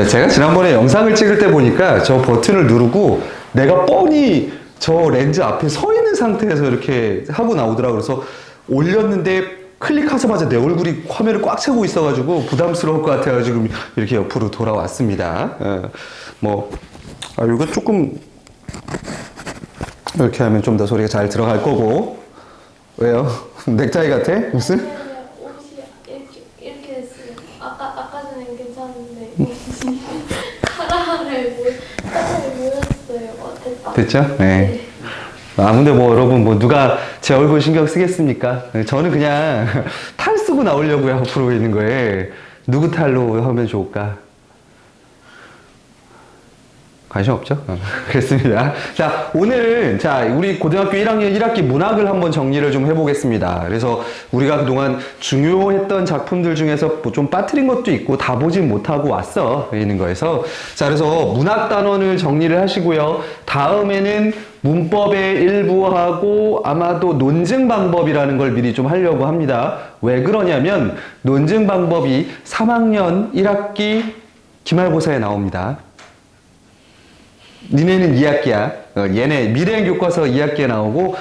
제가 지난번에 영상을 찍을 때 보니까 저 버튼을 누르고 내가 뻔히 저 렌즈 앞에 서 있는 상태에서 이렇게 하고 나오더라고요. 그래서 올렸는데 클릭하자마자 내 얼굴이 화면을 꽉 차고 있어가지고 부담스러울 것 같아가지고 이렇게 옆으로 돌아왔습니다. 이거 조금 이렇게 하면 좀 더 소리가 잘 들어갈 거고. 왜요? 넥타이 같아? 무슨? 옷이 이렇게 했어요. 아까 전엔 괜찮은데 카라를 보였어요. 어땠다? 됐죠? 네. 근데 여러분 누가 제 얼굴 신경 쓰겠습니까? 저는 그냥 탈 쓰고 나오려고요. 앞으로 있는 거에 누구 탈로 하면 좋을까? 관심 없죠? 그렇습니다. 자, 오늘은 우리 고등학교 1학년 1학기 문학을 한번 정리를 좀 해보겠습니다. 그래서 우리가 그동안 중요했던 작품들 중에서 좀 빠뜨린 것도 있고 다 보진 못하고 왔어 있는 거에서 그래서 문학 단원을 정리를 하시고요. 다음에는 문법의 일부하고 아마도 논증 방법이라는 걸 미리 좀 하려고 합니다. 왜 그러냐면 논증 방법이 3학년 1학기 기말고사에 나옵니다. 니네는 2학기야. 얘네 미래행 교과서 2학기에 나오고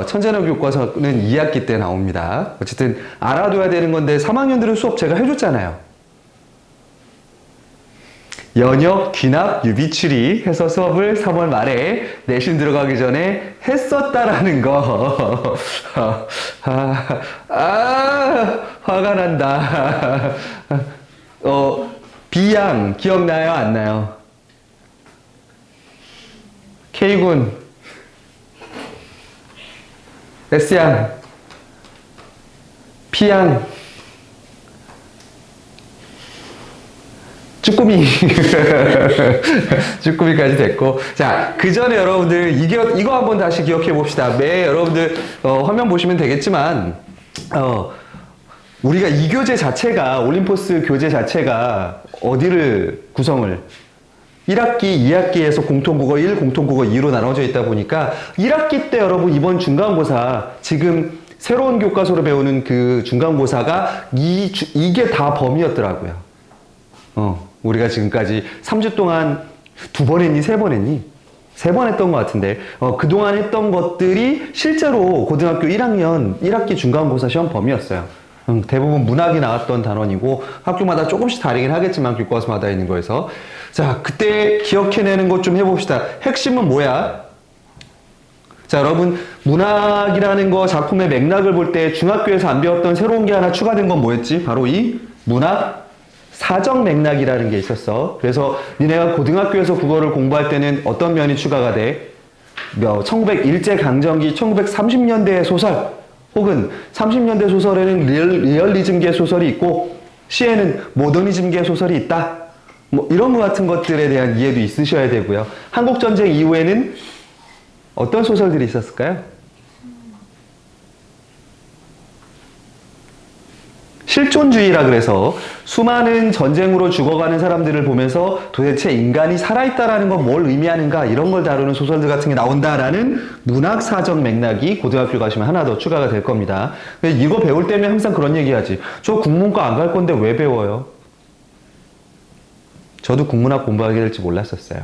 천재능 교과서는 2학기 때 나옵니다. 어쨌든 알아둬야 되는 건데 3학년들은 수업 제가 해줬잖아요. 연역, 귀납, 유비추리 해서 수업을 3월 말에 내신 들어가기 전에 했었다라는 거. 화가 난다. B양 기억나요? 안 나요? K군, S양, P양, 쭈꾸미. 쭈꾸미까지 됐고. 그 전에 여러분들, 이거 한번 다시 기억해 봅시다. 여러분들, 화면 보시면 되겠지만, 우리가 이 교재 자체가, 올림포스 교재 자체가 어디를 구성을 1학기, 2학기에서 공통국어 1, 공통국어 2로 나눠져 있다 보니까 1학기 때 여러분 이번 중간고사 지금 새로운 교과서로 배우는 그 중간고사가 이게 다 범위였더라고요. 우리가 지금까지 3주 동안 2번 했니? 3번 했니? 3번 했던 것 같은데 그동안 했던 것들이 실제로 고등학교 1학년 1학기 중간고사 시험 범위였어요. 대부분 문학이 나왔던 단원이고 학교마다 조금씩 다르긴 하겠지만 교과서마다 있는 거에서 그때 기억해내는 것 좀 해봅시다. 핵심은 뭐야? 여러분 문학이라는 거 작품의 맥락을 볼 때 중학교에서 안 배웠던 새로운 게 하나 추가된 건 뭐였지? 바로 이 문학 사정 맥락이라는 게 있었어. 그래서 니네가 고등학교에서 국어를 공부할 때는 어떤 면이 추가가 돼? 1901제강점기 1930년대의 소설 혹은 30년대 소설에는 리얼리즘계 소설이 있고 시에는 모더니즘계 소설이 있다. 이런 것 같은 것들에 대한 이해도 있으셔야 되고요. 한국전쟁 이후에는 어떤 소설들이 있었을까요? 실존주의라 그래서 수많은 전쟁으로 죽어가는 사람들을 보면서 도대체 인간이 살아있다라는 건 뭘 의미하는가 이런 걸 다루는 소설들 같은 게 나온다라는 문학사정 맥락이 고등학교 가시면 하나 더 추가가 될 겁니다. 이거 배울 때면 항상 그런 얘기하지. 저 국문과 안 갈 건데 왜 배워요? 저도 국문학 공부하게 될지 몰랐었어요.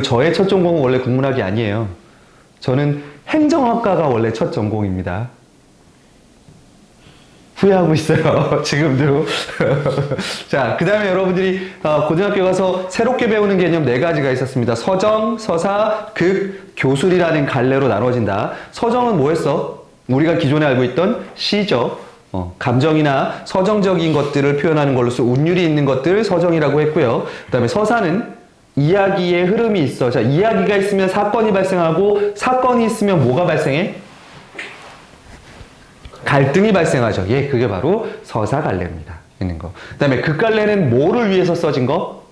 저의 첫 전공은 원래 국문학이 아니에요. 저는 행정학과가 원래 첫 전공입니다. 후회하고 있어요. 지금도. 그 다음에 여러분들이 고등학교 가서 새롭게 배우는 개념 4가지가 있었습니다. 서정, 서사, 극, 교술이라는 갈래로 나눠진다. 서정은 뭐였어? 우리가 기존에 알고 있던 시죠. 감정이나 서정적인 것들을 표현하는 걸로서 운율이 있는 것들 서정이라고 했고요. 그 다음에 서사는 이야기의 흐름이 있어. 이야기가 있으면 사건이 발생하고 사건이 있으면 뭐가 발생해? 갈등이 발생하죠. 그게 바로 서사갈래입니다. 있는 거. 그 다음에 극갈래는 뭐를 위해서 써진 거?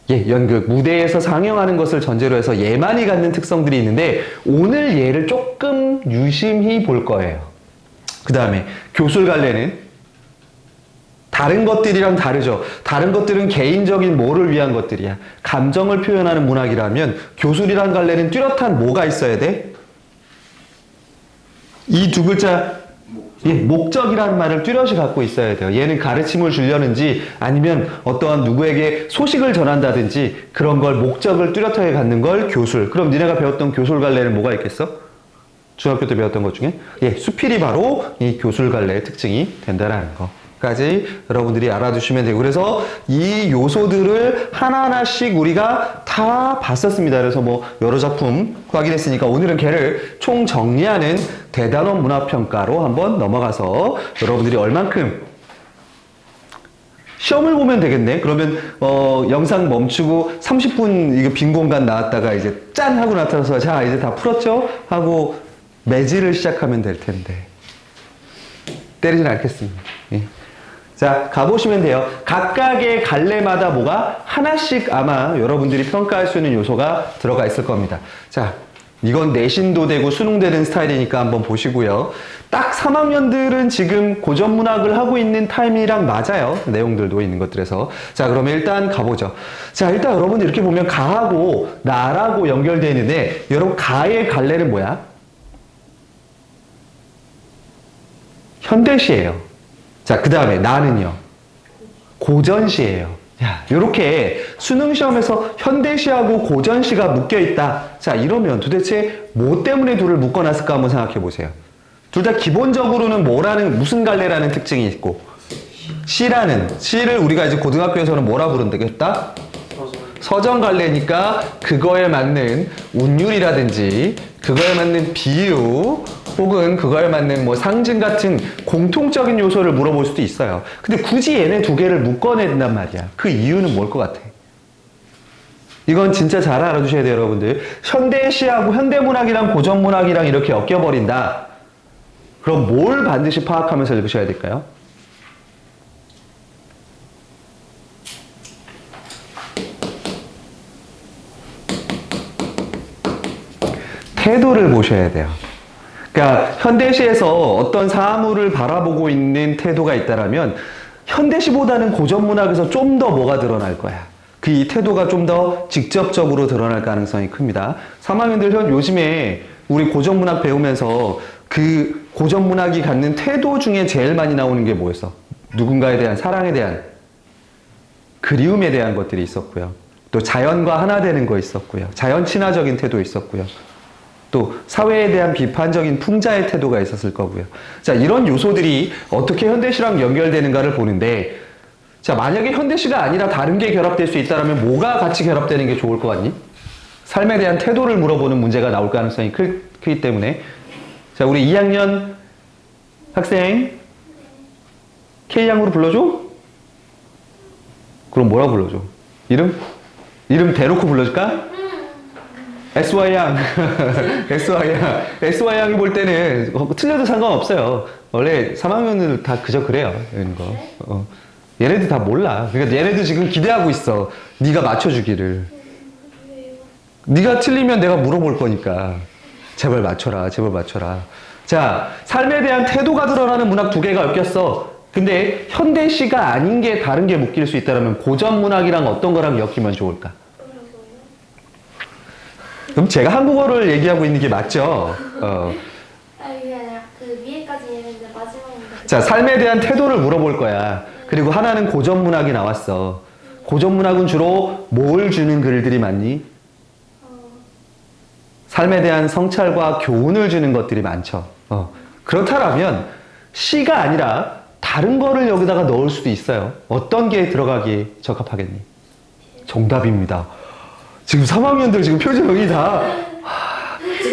연극, 무대에서 상영하는 것을 전제로 해서 예만이 갖는 특성들이 있는데 오늘 얘를 조금 유심히 볼 거예요. 그 다음에 교술갈래는 다른 것들이랑 다르죠. 다른 것들은 개인적인 뭐를 위한 것들이야. 감정을 표현하는 문학이라면 교술이란 갈래는 뚜렷한 뭐가 있어야 돼? 이 두 글자 예, 목적이라는 말을 뚜렷이 갖고 있어야 돼요. 얘는 가르침을 주려는지 아니면 어떠한 누구에게 소식을 전한다든지 그런 걸 목적을 뚜렷하게 갖는 걸 교술. 그럼 니네가 배웠던 교술 갈래는 뭐가 있겠어? 중학교 때 배웠던 것 중에? 예, 수필이 바로 이 교술 갈래의 특징이 된다라는 거까지 여러분들이 알아두시면 되고 그래서 이 요소들을 하나하나씩 우리가 다 봤었습니다. 그래서 뭐 여러 작품 확인했으니까 오늘은 걔를 총 정리하는 대단원 문화평가로 한번 넘어가서 여러분들이 얼만큼 시험을 보면 되겠네. 그러면 영상 멈추고 30분 이거 빈 공간 나왔다가 이제 짠 하고 나타나서 자 이제 다 풀었죠? 하고 매질을 시작하면 될 텐데 때리진 않겠습니다. 예. 자 가보시면 돼요. 각각의 갈래마다 뭐가 하나씩 아마 여러분들이 평가할 수 있는 요소가 들어가 있을 겁니다. 자 이건 내신도 되고 수능도 되는 스타일이니까 한번 보시고요. 딱 3학년들은 지금 고전문학을 하고 있는 타임이랑 맞아요. 내용들도 있는 것들에서. 자, 그러면 일단 가보죠. 자, 일단 여러분들 이렇게 보면 가하고 나라고 연결되어 있는데 여러분 가의 갈래는 뭐야? 현대시예요. 자, 그 다음에 나는요? 고전시예요. 야, 요렇게 수능 시험에서 현대시하고 고전시가 묶여 있다. 자, 이러면 도대체 뭐 때문에 둘을 묶어놨을까 한번 생각해 보세요. 둘 다 기본적으로는 무슨 갈래라는 특징이 있고, 시를 우리가 이제 고등학교에서는 뭐라 부른다겠다? 서정 갈래니까 그거에 맞는 운율이라든지 그거에 맞는 비유 혹은 그거에 맞는 뭐 상징 같은 공통적인 요소를 물어볼 수도 있어요. 근데 굳이 얘네 두 개를 묶어낸단 말이야. 그 이유는 뭘 것 같아? 이건 진짜 잘 알아두셔야 돼요, 여러분들. 현대시하고 현대문학이랑 고전문학이랑 이렇게 엮여버린다. 그럼 뭘 반드시 파악하면서 읽으셔야 될까요? 태도를 보셔야 돼요. 그러니까 현대시에서 어떤 사물을 바라보고 있는 태도가 있다라면 현대시보다는 고전문학에서 좀 더 뭐가 드러날 거야. 그 이 태도가 좀 더 직접적으로 드러날 가능성이 큽니다. 3학년들 요즘에 우리 고전문학 배우면서 그 고전문학이 갖는 태도 중에 제일 많이 나오는 게 뭐였어? 누군가에 대한 사랑에 대한 그리움에 대한 것들이 있었고요. 또 자연과 하나 되는 거 있었고요. 자연 친화적인 태도 있었고요. 또 사회에 대한 비판적인 풍자의 태도가 있었을 거고요. 자, 이런 요소들이 어떻게 현대시랑 연결되는가를 보는데 자, 만약에 현대시가 아니라 다른 게 결합될 수 있다면 뭐가 같이 결합되는 게 좋을 것 같니? 삶에 대한 태도를 물어보는 문제가 나올 가능성이 크기 때문에 자, 우리 2학년 학생 K양으로 불러줘? 그럼 뭐라고 불러줘? 이름? 이름 대놓고 불러줄까? SY양. SY양. SY양이 볼 때는 틀려도 상관없어요. 원래 3학년은 다 그저 그래요. 이런 거. 얘네들 다 몰라. 그러니까 얘네들 지금 기대하고 있어. 네가 맞춰주기를. 네가 틀리면 내가 물어볼 거니까. 제발 맞춰라. 제발 맞춰라. 자, 삶에 대한 태도가 드러나는 문학 두 개가 엮였어. 근데 현대시가 아닌 게 다른 게 묶일 수 있다면 고전문학이랑 어떤 거랑 엮이면 좋을까? 그럼 제가 한국어를 얘기하고 있는 게 맞죠? 이게 아니라 그 위에까지 얘기했는데 마지막에 자, 삶에 대한 태도를 물어볼 거야. 그리고 하나는 고전문학이 나왔어. 고전문학은 주로 뭘 주는 글들이 많니? 삶에 대한 성찰과 교훈을 주는 것들이 많죠. 그렇다면 시가 아니라 다른 거를 여기다가 넣을 수도 있어요. 어떤 게 들어가기에 적합하겠니? 정답입니다. 지금 3학년들 지금 표정이 다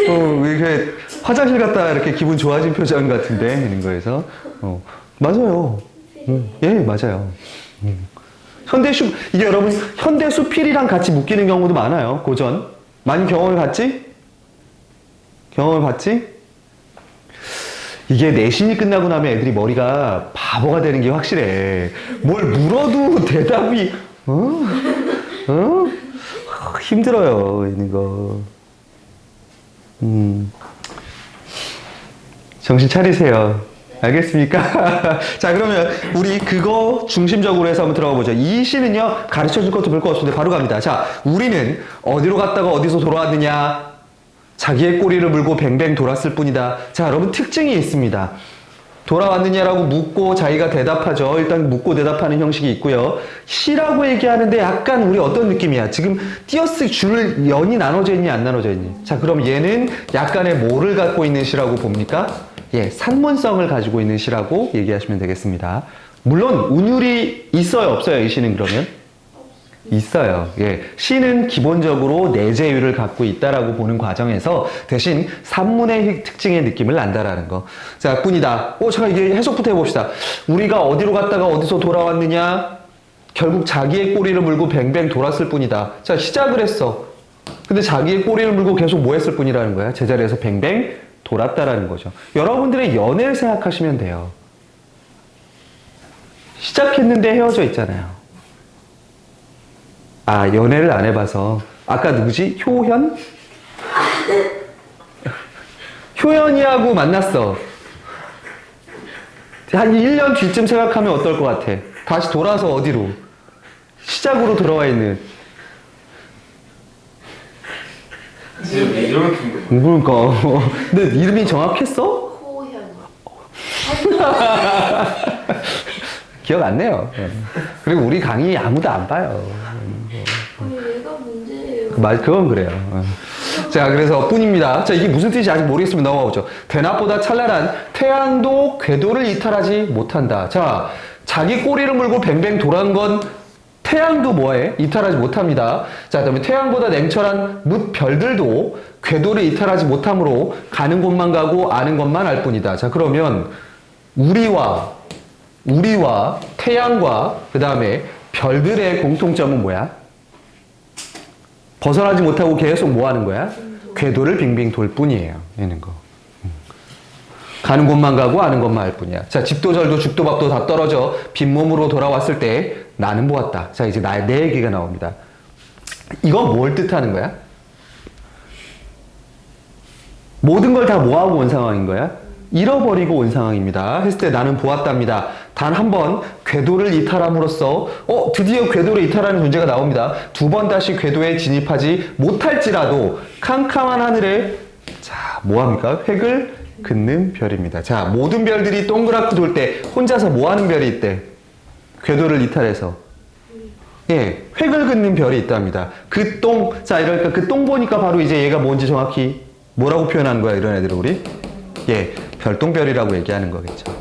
이렇게 화장실 갔다 이렇게 기분 좋아진 표정 같은데 이런 거에서 맞아요. 예, 맞아요. 이게 여러분 현대 수필이랑 같이 묶이는 경우도 많아요. 고전 많이 경험을 봤지? 이게 내신이 끝나고 나면 애들이 머리가 바보가 되는 게 확실해. 뭘 물어도 대답이 힘들어요, 이거. 정신 차리세요. 알겠습니까? 자, 그러면 우리 그거 중심적으로 해서 한번 들어가 보죠. 이 시는요, 가르쳐 줄 것도 별 거 없는데 바로 갑니다. 자, 우리는 어디로 갔다가 어디서 돌아왔느냐? 자기의 꼬리를 물고 뱅뱅 돌았을 뿐이다. 자, 여러분 특징이 있습니다. 돌아왔느냐라고 묻고 자기가 대답하죠. 일단 묻고 대답하는 형식이 있고요. 시라고 얘기하는데 약간 우리 어떤 느낌이야? 지금 띄어쓰기 줄 연이 나눠져 있니 안 나눠져 있니? 자, 그럼 얘는 약간의 뭐를 갖고 있는 시라고 봅니까? 예, 산문성을 가지고 있는 시라고 얘기하시면 되겠습니다. 물론 운율이 있어요, 없어요? 이 시는 그러면? 있어요. 예. 시는 기본적으로 내재율을 갖고 있다라고 보는 과정에서 대신 산문의 특징의 느낌을 난다라는 거. 자, 뿐이다. 잠깐 이게 해석부터 해봅시다. 우리가 어디로 갔다가 어디서 돌아왔느냐? 결국 자기의 꼬리를 물고 뱅뱅 돌았을 뿐이다. 자, 시작을 했어. 근데 자기의 꼬리를 물고 계속 뭐 했을 뿐이라는 거야? 제자리에서 뱅뱅 돌았다라는 거죠. 여러분들의 연애를 생각하시면 돼요. 시작했는데 헤어져 있잖아요. 아, 연애를 안 해봐서. 아까 누구지? 효현? 효연이하고 만났어. 한 1년 뒤쯤 생각하면 어떨 것 같아? 다시 돌아서 어디로? 시작으로 돌아와 있는. 지금 이렇게 그러니까. 근데 이름이 정확했어? 호현. 기억 안 나요. 그리고 우리 강의 아무도 안 봐요. 아니 얘가 문제예요. 그건 그래요. 자, 그래서 뿐입니다. 자, 이게 무슨 뜻인지 아직 모르겠으면 넘어가보죠. 대낮보다 찬란한 태양도 궤도를 이탈하지 못한다. 자, 자기 꼬리를 물고 뱅뱅 돌아온 건 태양도 뭐해? 이탈하지 못합니다. 자, 그다음에 태양보다 냉철한 뭇별들도 궤도를 이탈하지 못하므로 가는 곳만 가고 아는 것만 알 뿐이다. 자, 그러면 우리와 태양과 그 다음에 별들의 공통점은 뭐야? 벗어나지 못하고 계속 뭐 하는 거야? 궤도를 빙빙 돌 뿐이에요. 이런 거. 가는 곳만 가고 아는 것만 알 뿐이야. 자, 집도 절도 죽도 밥도 다 떨어져 빈몸으로 돌아왔을 때 나는 보았다. 자, 이제 내 얘기가 나옵니다. 이건 뭘 뜻하는 거야? 모든 걸 다 뭐하고 온 상황인 거야? 잃어버리고 온 상황입니다. 했을 때 나는 보았답니다. 단 한 번 궤도를 이탈함으로써 드디어 궤도를 이탈하는 존재가 나옵니다. 두 번 다시 궤도에 진입하지 못할지라도 캄캄한 하늘에 자, 뭐합니까? 획을 긋는 별입니다. 자, 모든 별들이 동그랗게 돌 때 혼자서 뭐하는 별이 있대? 궤도를 이탈해서 예, 획을 긋는 별이 있답니다. 그 똥, 자, 이러니까 그 똥 보니까 바로 이제 얘가 뭔지 정확히 뭐라고 표현하는 거야, 이런 애들을 우리? 예, 별똥별이라고 얘기하는 거겠죠.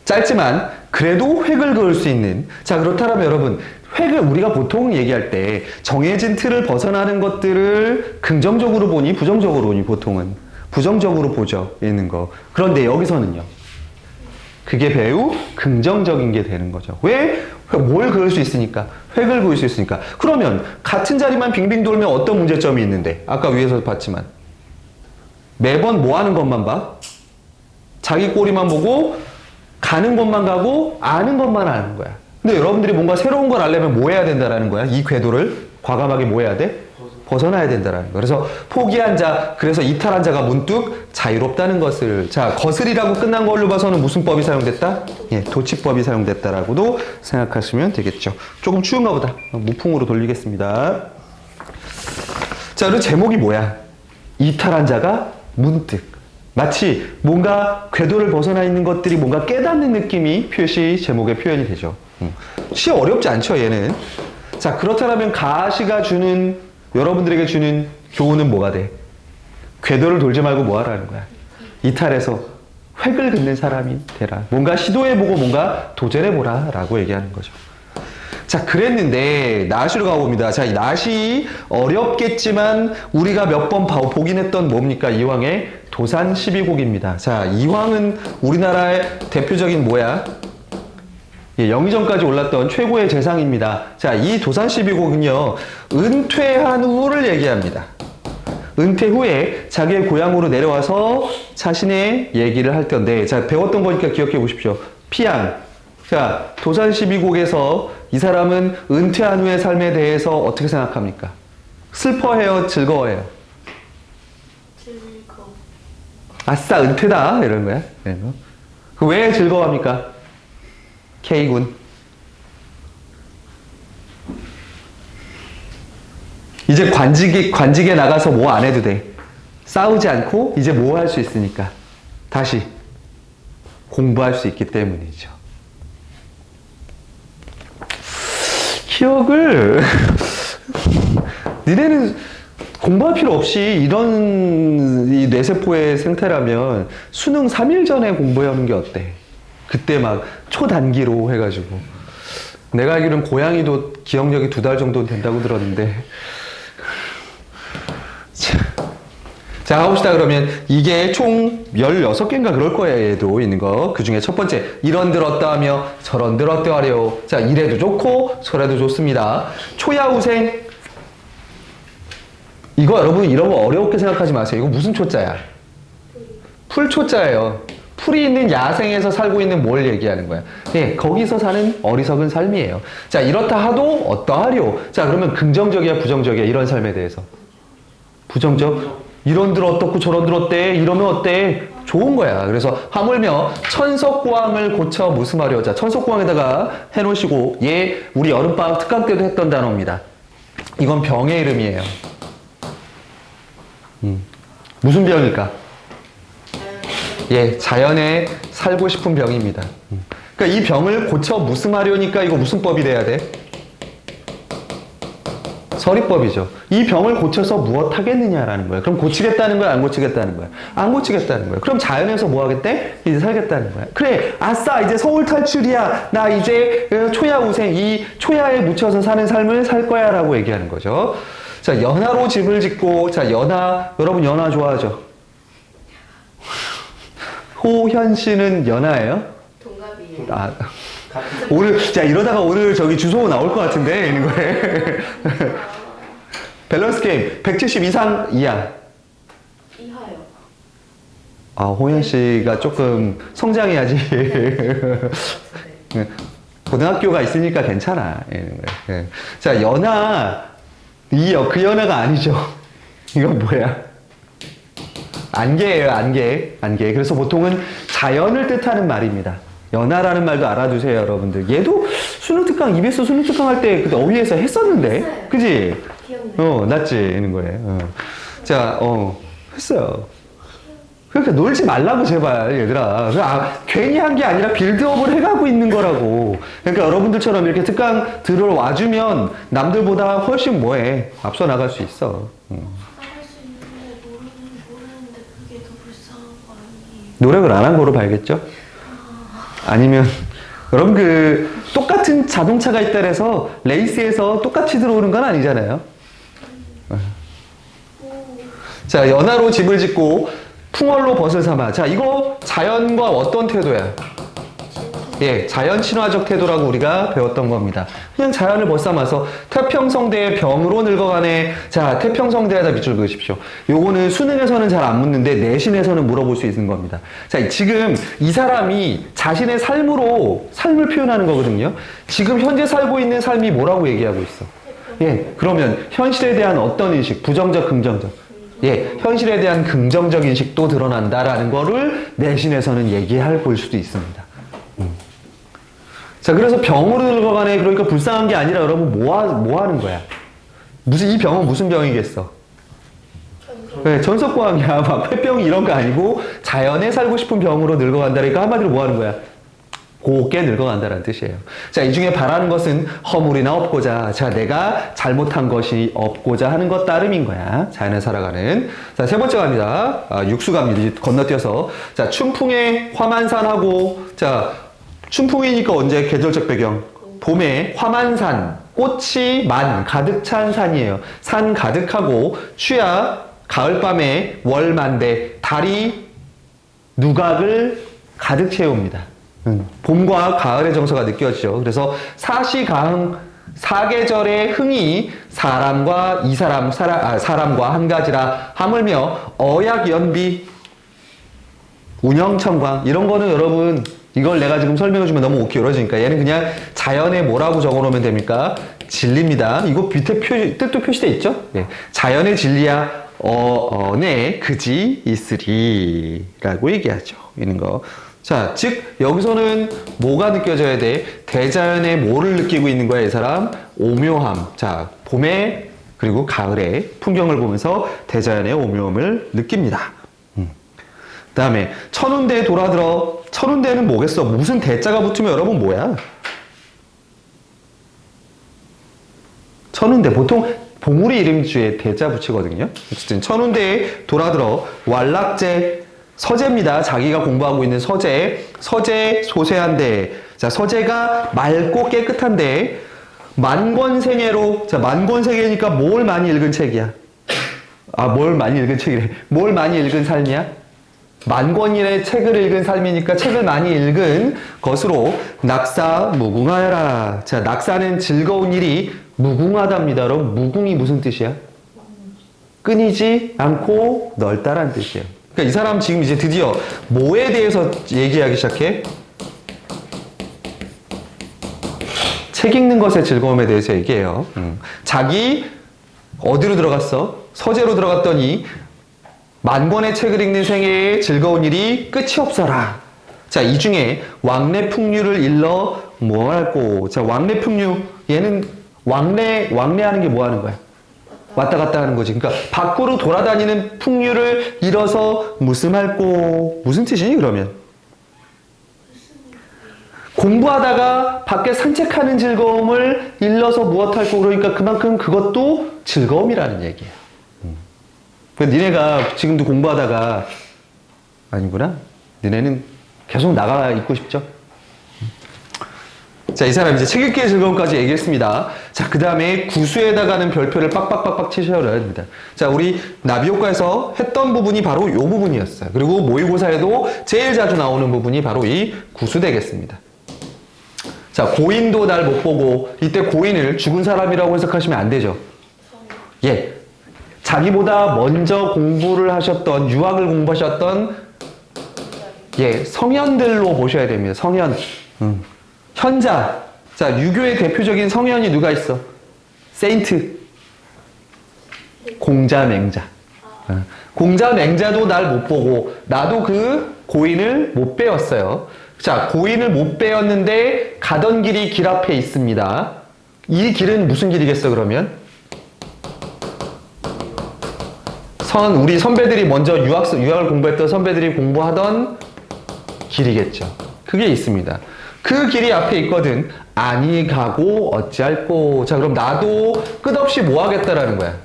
짧지만 그래도 획을 그을 수 있는. 자, 그렇다면 여러분, 획을 우리가 보통 얘기할 때 정해진 틀을 벗어나는 것들을 긍정적으로 보니 부정적으로 보니 보통은 부정적으로 보죠, 있는 거. 그런데 여기서는요, 그게 매우 긍정적인 게 되는 거죠. 왜? 뭘 그을 수 있으니까, 획을 그을 수 있으니까. 그러면 같은 자리만 빙빙 돌면 어떤 문제점이 있는데, 아까 위에서 봤지만 매번 뭐 하는 것만 봐? 자기 꼬리만 보고 가는 것만 가고 아는 것만 아는 거야. 근데 여러분들이 뭔가 새로운 걸 알려면 뭐 해야 된다라는 거야? 이 궤도를 과감하게 뭐 해야 돼? 벗어나야 된다라는 거야. 그래서 포기한 자, 그래서 이탈한 자가 문득 자유롭다는 것을. 자, 거슬이라고 끝난 걸로 봐서는 무슨 법이 사용됐다? 예, 도치법이 사용됐다라고도 생각하시면 되겠죠. 조금 추운가 보다. 무풍으로 돌리겠습니다. 자, 그리고 제목이 뭐야? 이탈한 자가 문득. 마치 뭔가 궤도를 벗어나 있는 것들이 뭔가 깨닫는 느낌이 제목의 표현이 되죠. 시 어렵지 않죠, 얘는. 자, 그렇다면 가시가 여러분들에게 주는 교훈은 뭐가 돼? 궤도를 돌지 말고 뭐 하라는 거야? 이탈해서 획을 긋는 사람이 되라. 뭔가 시도해보고 뭔가 도전해보라 라고 얘기하는 거죠. 자, 그랬는데 나시로 가봅니다. 자, 이 나시 어렵겠지만 우리가 몇 번 보긴 했던 뭡니까? 이황의 도산 12곡입니다. 자, 이황은 우리나라의 대표적인 뭐야? 예, 영의정까지 올랐던 최고의 재상입니다. 자, 이 도산 12곡은요, 은퇴한 후를 얘기합니다. 은퇴 후에 자기의 고향으로 내려와서 자신의 얘기를 할 건데, 자, 배웠던 거니까 기억해 보십시오. 피양. 자, 도산 12곡에서 이 사람은 은퇴한 후의 삶에 대해서 어떻게 생각합니까? 슬퍼해요? 즐거워해요? 즐거워. 아싸, 은퇴다! 이런 거야. 그 왜 즐거워합니까? K군. 이제 관직에 나가서 뭐 안 해도 돼. 싸우지 않고 이제 뭐 할 수 있으니까. 다시 공부할 수 있기 때문이죠. 기억을 니네는 공부할 필요 없이 이런 이 뇌세포의 생태라면 수능 3일 전에 공부해오는 게 어때? 그때 막 초단기로 해가지고 내가 알기로는 고양이도 기억력이 2달 정도 된다고 들었는데 자, 가봅시다. 그러면 이게 총 16개인가 그럴 거예요. 얘도 있는 거. 그 중에 첫 번째, 이런 들었다 하며 저런 들었다 하려. 자, 이래도 좋고 저래도 좋습니다. 초야우생. 이거 여러분 이런 거 어렵게 생각하지 마세요. 이거 무슨 초자야? 풀초자예요. 풀이 있는 야생에서 살고 있는 뭘 얘기하는 거야? 네, 거기서 사는 어리석은 삶이에요. 자, 이렇다 하도 어떠하려. 자, 그러면 긍정적이야, 부정적이야? 이런 삶에 대해서. 부정적? 이런들 어떻고 저런들 어때? 이러면 어때? 좋은 거야. 그래서 하물며 천석고항을 고쳐 무슴하려. 자, 천석고항에다가 해놓으시고 얘 우리 여름방학 특강 때도 했던 단어입니다. 이건 병의 이름이에요. 무슨 병일까? 예, 자연에 살고 싶은 병입니다. 그러니까 이 병을 고쳐 무슴하려니까 이거 무슨 법이 돼야 돼? 서리법이죠. 이 병을 고쳐서 무엇 하겠느냐라는 거예요. 그럼 고치겠다는 거야? 안 고치겠다는 거야? 안 고치겠다는 거야. 그럼 자연에서 뭐 하겠대? 이제 살겠다는 거야. 그래, 아싸, 이제 서울 탈출이야. 나 이제 초야우생, 이 초야에 묻혀서 사는 삶을 살 거야 라고 얘기하는 거죠. 자, 연하로 집을 짓고, 자, 연하, 여러분 연하 좋아하죠? 호현 씨는 연하예요? 동갑이에요. 아, 오늘, 자, 이러다가 오늘 저기 주소 나올 것 같은데, 있는 거에. 밸런스 게임, 170 이상, 이하. 이하요. 아, 호연 씨가 조금 성장해야지. 고등학교가 있으니까 괜찮아. 예. 자, 연하, 그 연하가 아니죠. 이건 뭐야? 안개예요, 안개. 그래서 보통은 자연을 뜻하는 말입니다. 연하라는 말도 알아두세요, 여러분들. 얘도 수능 특강, EBS 수능 특강 할 때 그때 어휘에서 했었는데. 했어요. 그지? 기억나요. 낫지? 있는 거예요. 자, 했어요. 그러니까 놀지 말라고, 제발, 얘들아. 괜히 한 게 아니라 빌드업을 해가고 있는 거라고. 그러니까 여러분들처럼 이렇게 특강 들어와주면 남들보다 훨씬 뭐해. 앞서 나갈 수 있어. 나갈 수 있는데 모르는데 그게 더 불쌍한 거 아니에요? 노력을 안 한 거로 봐야겠죠? 아니면, 여러분 똑같은 자동차가 있다 해서 레이스에서 똑같이 들어오는 건 아니잖아요. 자, 연하로 집을 짓고 풍월로 벗을 삼아. 자, 이거 자연과 어떤 태도야? 예, 자연 친화적 태도라고 우리가 배웠던 겁니다. 그냥 자연을 벗삼아서 태평성대의 병으로 늙어가네. 자, 태평성대에다 밑줄 그으십시오. 요거는 수능에서는 잘 안 묻는데 내신에서는 물어볼 수 있는 겁니다. 자, 지금 이 사람이 자신의 삶으로 삶을 표현하는 거거든요. 지금 현재 살고 있는 삶이 뭐라고 얘기하고 있어? 예, 그러면 현실에 대한 어떤 인식? 부정적, 긍정적? 예, 현실에 대한 긍정적 인식도 드러난다라는 거를 내신에서는 얘기할 볼 수도 있습니다. 자, 그래서 병으로 늙어가네. 그러니까 불쌍한 게 아니라 여러분 뭐 하는 거야? 이 병은 무슨 병이겠어? 네, 전석고항이야. 막 폐병이 이런 거 아니고 자연에 살고 싶은 병으로 늙어간다니까 한마디로 뭐 하는 거야? 곱게 늙어간다는 뜻이에요. 자, 이 중에 바라는 것은 허물이나 없고자. 자, 내가 잘못한 것이 없고자 하는 것 따름인 거야. 자연에 살아가는. 자, 세 번째 갑니다. 육수 갑니다. 건너뛰어서. 자, 춘풍에 화만산하고, 자, 춘풍이니까 언제 계절적 배경? 봄에 화만산, 꽃이 가득 찬 산이에요. 산 가득하고, 추야, 가을밤에 월만대, 달이 누각을 가득 채웁니다. 봄과 가을의 정서가 느껴지죠. 그래서 사시가흥, 사계절의 흥이 사람과 사람과 한 가지라 하물며 어약연비, 운영천광 이런 거는 여러분 이걸 내가 지금 설명해주면 너무 오기 어려지니까 얘는 그냥 자연에 뭐라고 적어놓으면 됩니까? 진리입니다. 이거 밑에 뜻도 표시되어 있죠? 예. 자연의 진리야 네 그지 있으리 라고 얘기하죠. 이런 거. 자, 즉 여기서는 뭐가 느껴져야 돼? 대자연의 뭐를 느끼고 있는 거야, 이 사람? 오묘함. 자, 봄에 그리고 가을에 풍경을 보면서 대자연의 오묘함을 느낍니다. 다음에 천운대 돌아들어 천운대는 뭐겠어? 무슨 대자가 붙으면 여러분 뭐야? 천운대 보통 봉우리 이름주에 대자 붙이거든요. 어쨌든 천운대에 돌아들어 왈락제 서재입니다. 자기가 공부하고 있는 서재, 서재 소세한데, 자 서재가 맑고 깨끗한데 만권생애로, 자 만권생애니까 뭘 많이 읽은 책이야? 아, 뭘 많이 읽은 책이래. 뭘 많이 읽은 삶이야? 만권일의 책을 읽은 삶이니까 책을 많이 읽은 것으로 낙사 무궁하여라. 자, 낙사는 즐거운 일이 무궁하답니다. 여러분, 무궁이 무슨 뜻이야? 끊이지 않고 넓다란 뜻이에요. 그러니까 이 사람 지금 이제 드디어 뭐에 대해서 얘기하기 시작해? 책 읽는 것의 즐거움에 대해서 얘기해요. 자기 어디로 들어갔어? 서재로 들어갔더니 만권의 책을 읽는 생애의 즐거운 일이 끝이 없어라. 자, 이 중에 왕래풍류를 일러 뭐할꼬. 자, 왕래풍류, 얘는 왕래하는 게 뭐 하는 거야? 왔다 갔다 하는 거지. 그러니까 밖으로 돌아다니는 풍류를 잃어서 무슨 할꼬. 무슨 뜻이니 그러면? 공부하다가 밖에 산책하는 즐거움을 일러서 무엇할꼬. 그러니까 그만큼 그것도 즐거움이라는 얘기야. 니네가 지금도 공부하다가, 아니구나. 니네는 계속 나가 있고 싶죠? 자, 이 사람 이제 책 읽기의 즐거움까지 얘기했습니다. 자, 그 다음에 구수에다가는 별표를 빡빡빡빡 치셔야 됩니다. 자, 우리 나비효과에서 했던 부분이 바로 이 부분이었어요. 그리고 모의고사에도 제일 자주 나오는 부분이 바로 이 구수 되겠습니다. 자, 고인도 날 못 보고, 이때 고인을 죽은 사람이라고 해석하시면 안 되죠. 예. 자기보다 먼저 공부를 하셨던, 유학을 공부하셨던, 예, 성현들로 보셔야 됩니다. 성현. 현자. 자, 유교의 대표적인 성현이 누가 있어? 세인트. 공자맹자. 공자맹자도 날 못 보고, 나도 그 고인을 못 배웠어요. 자, 고인을 못 배웠는데, 가던 길이 길 앞에 있습니다. 이 길은 무슨 길이겠어, 그러면? 우리 선배들이 먼저 유학을 공부했던 선배들이 공부하던 길이겠죠. 그게 있습니다. 그 길이 앞에 있거든. 아니 가고 어찌할꼬. 자, 그럼 나도 끝없이 뭐 하겠다라는 거야?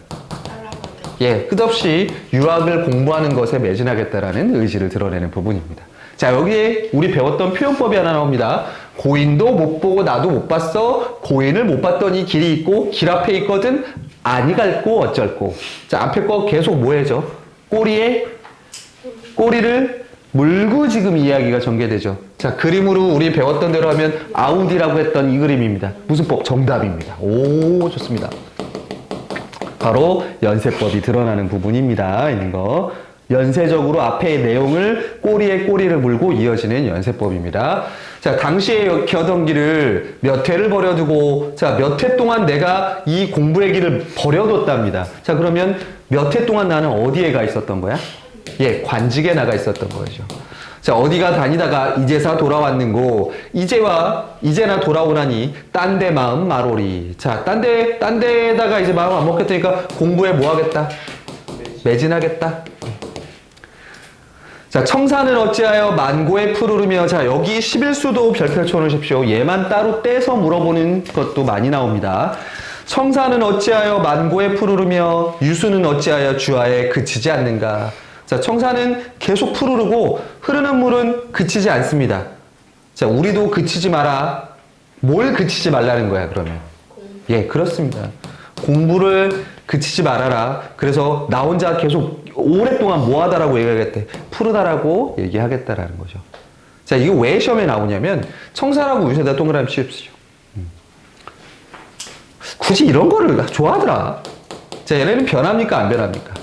예, 끝없이 유학을 공부하는 것에 매진하겠다라는 의지를 드러내는 부분입니다. 자, 여기에 우리 배웠던 표현법이 하나 나옵니다. 고인도 못 보고 나도 못 봤어. 고인을 못 봤더니 길이 있고 길 앞에 있거든. 아니 갈꼬 어쩔꼬. 자, 앞에 거 계속 뭐 해줘? 꼬리를 물고 지금 이야기가 전개되죠. 자, 그림으로 우리 배웠던 대로 하면 아우디라고 했던 이 그림입니다. 무슨 법? 정답입니다. 오, 좋습니다. 바로 연세법이 드러나는 부분입니다. 있는 거. 연세적으로 앞의 내용을 꼬리에 꼬리를 물고 이어지는 연세법입니다. 자, 당시에 기어던 길을 몇 회를 버려두고, 자, 몇 회 동안 내가 이 공부의 길을 버려뒀답니다. 자, 그러면 몇 회 동안 나는 어디에 가 있었던 거야? 예, 관직에 나가 있었던 거죠. 자, 어디가 다니다가 이제사 돌아왔는고, 이제나 돌아오나니 딴 데 마음 마로리. 자, 딴 데에다가 이제 마음 안 먹겠다니까 공부에 뭐 하겠다? 매진하겠다. 자, 청사는 어찌하여 만고에 푸르르며. 자, 여기 11수도 별표 쳐놓으십시오. 얘만 따로 떼서 물어보는 것도 많이 나옵니다. 청사는 어찌하여 만고에 푸르르며 유수는 어찌하여 주하에 그치지 않는가. 자, 청사는 계속 푸르르고 흐르는 물은 그치지 않습니다. 자, 우리도 그치지 마라. 뭘 그치지 말라는 거야, 그러면? 예, 그렇습니다. 공부를 그치지 말아라. 그래서 나 혼자 계속 오랫동안 뭐하다라고 얘기하겠대? 푸르다라고 얘기하겠다라는 거죠. 자, 이거 왜 시험에 나오냐면 청사라고 위에다 동그라미 씌웁시오. 굳이 이런 거를 좋아하더라. 자, 얘네는 변합니까? 안 변합니까?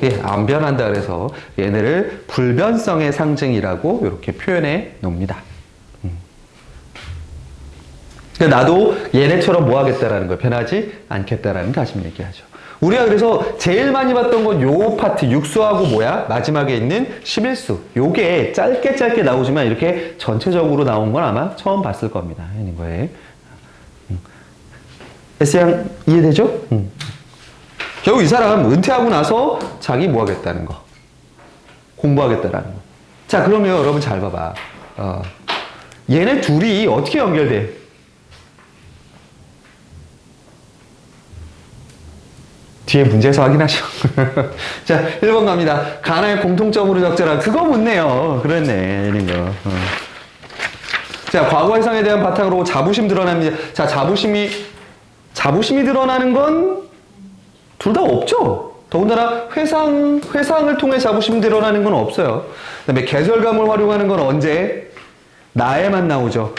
예, 안 변한다 그래서 얘네를 불변성의 상징이라고 이렇게 표현해 놓습니다. 나도 얘네처럼 뭐 하겠다라는 거예요. 변하지 않겠다라는 다짐 얘기하죠. 우리가 그래서 제일 많이 봤던 건 요 파트, 육수하고 뭐야? 마지막에 있는 11수. 요게 짧게 나오지만 이렇게 전체적으로 나온 건 아마 처음 봤을 겁니다. 있는 거예요. S양 이해되죠? 결국 이 사람 은퇴하고 나서 자기 뭐 하겠다는 거. 공부하겠다라는 거. 자, 그러면 여러분 잘 봐봐. 얘네 둘이 어떻게 연결돼? 뒤에 문제에서 확인하죠. 자, 1번 갑니다. 가나의 공통점으로 적절한 그거 묻네요. 그렇네. 이런 거. 자, 과거 해상에 대한 바탕으로 자부심 드러납니다. 자, 자부심이 드러나는 건 둘 다 없죠. 더군다나 회상을 통해 자부심 드러나는 건 없어요. 그다음에 계절감을 활용하는 건 언제? 나에만 나오죠.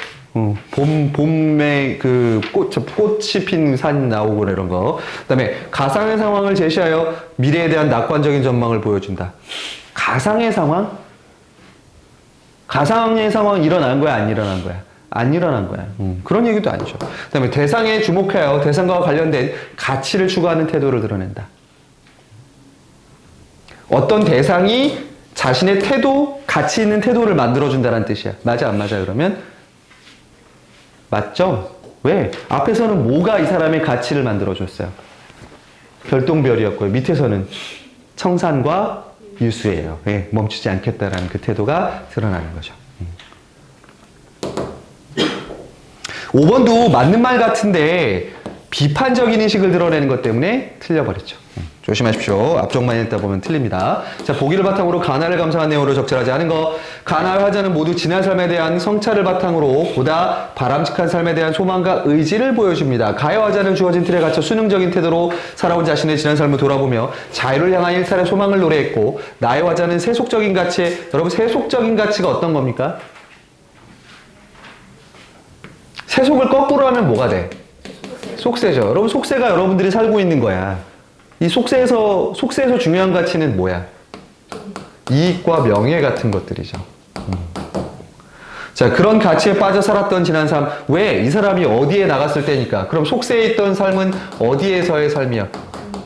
봄에 그 꽃이 핀 산 나오고 이런 거. 그다음에 가상의 상황을 제시하여 미래에 대한 낙관적인 전망을 보여준다. 가상의 상황? 가상의 상황 일어난 거야, 안 일어난 거야? 안 일어난 거야. 그런 얘기도 아니죠. 그다음에 대상에 주목하여 대상과 관련된 가치를 추구하는 태도를 드러낸다. 어떤 대상이 자신의 태도, 가치 있는 태도를 만들어준다는 뜻이야. 맞아, 안 맞아? 그러면 맞죠? 왜? 앞에서는 뭐가 이 사람의 가치를 만들어줬어요? 별똥별이었고요. 밑에서는 청산과 유수예요. 예, 멈추지 않겠다라는 그 태도가 드러나는 거죠. 5번도 맞는 말 같은데 비판적인 인식을 드러내는 것 때문에 틀려버렸죠. 조심하십시오. 앞쪽만 읽다 보면 틀립니다. 자, 보기를 바탕으로 가나를 감상한 내용으로 적절하지 않은 거. 가나와 화자는 모두 지난 삶에 대한 성찰을 바탕으로 보다 바람직한 삶에 대한 소망과 의지를 보여줍니다. 가의 화자는 주어진 틀에 갇혀 수능적인 태도로 살아온 자신의 지난 삶을 돌아보며 자유를 향한 일탈의 소망을 노래했고, 나의 화자는 세속적인 가치에, 여러분 세속적인 가치가 어떤 겁니까? 세속을 거꾸로 하면 뭐가 돼? 속세죠. 여러분 속세가 여러분들이 살고 있는 거야. 이 속세에서 중요한 가치는 뭐야? 이익과 명예 같은 것들이죠. 자, 그런 가치에 빠져 살았던 지난 삶. 왜? 이 사람이 어디에 나갔을 때니까. 그럼 속세에 있던 삶은 어디에서의 삶이야?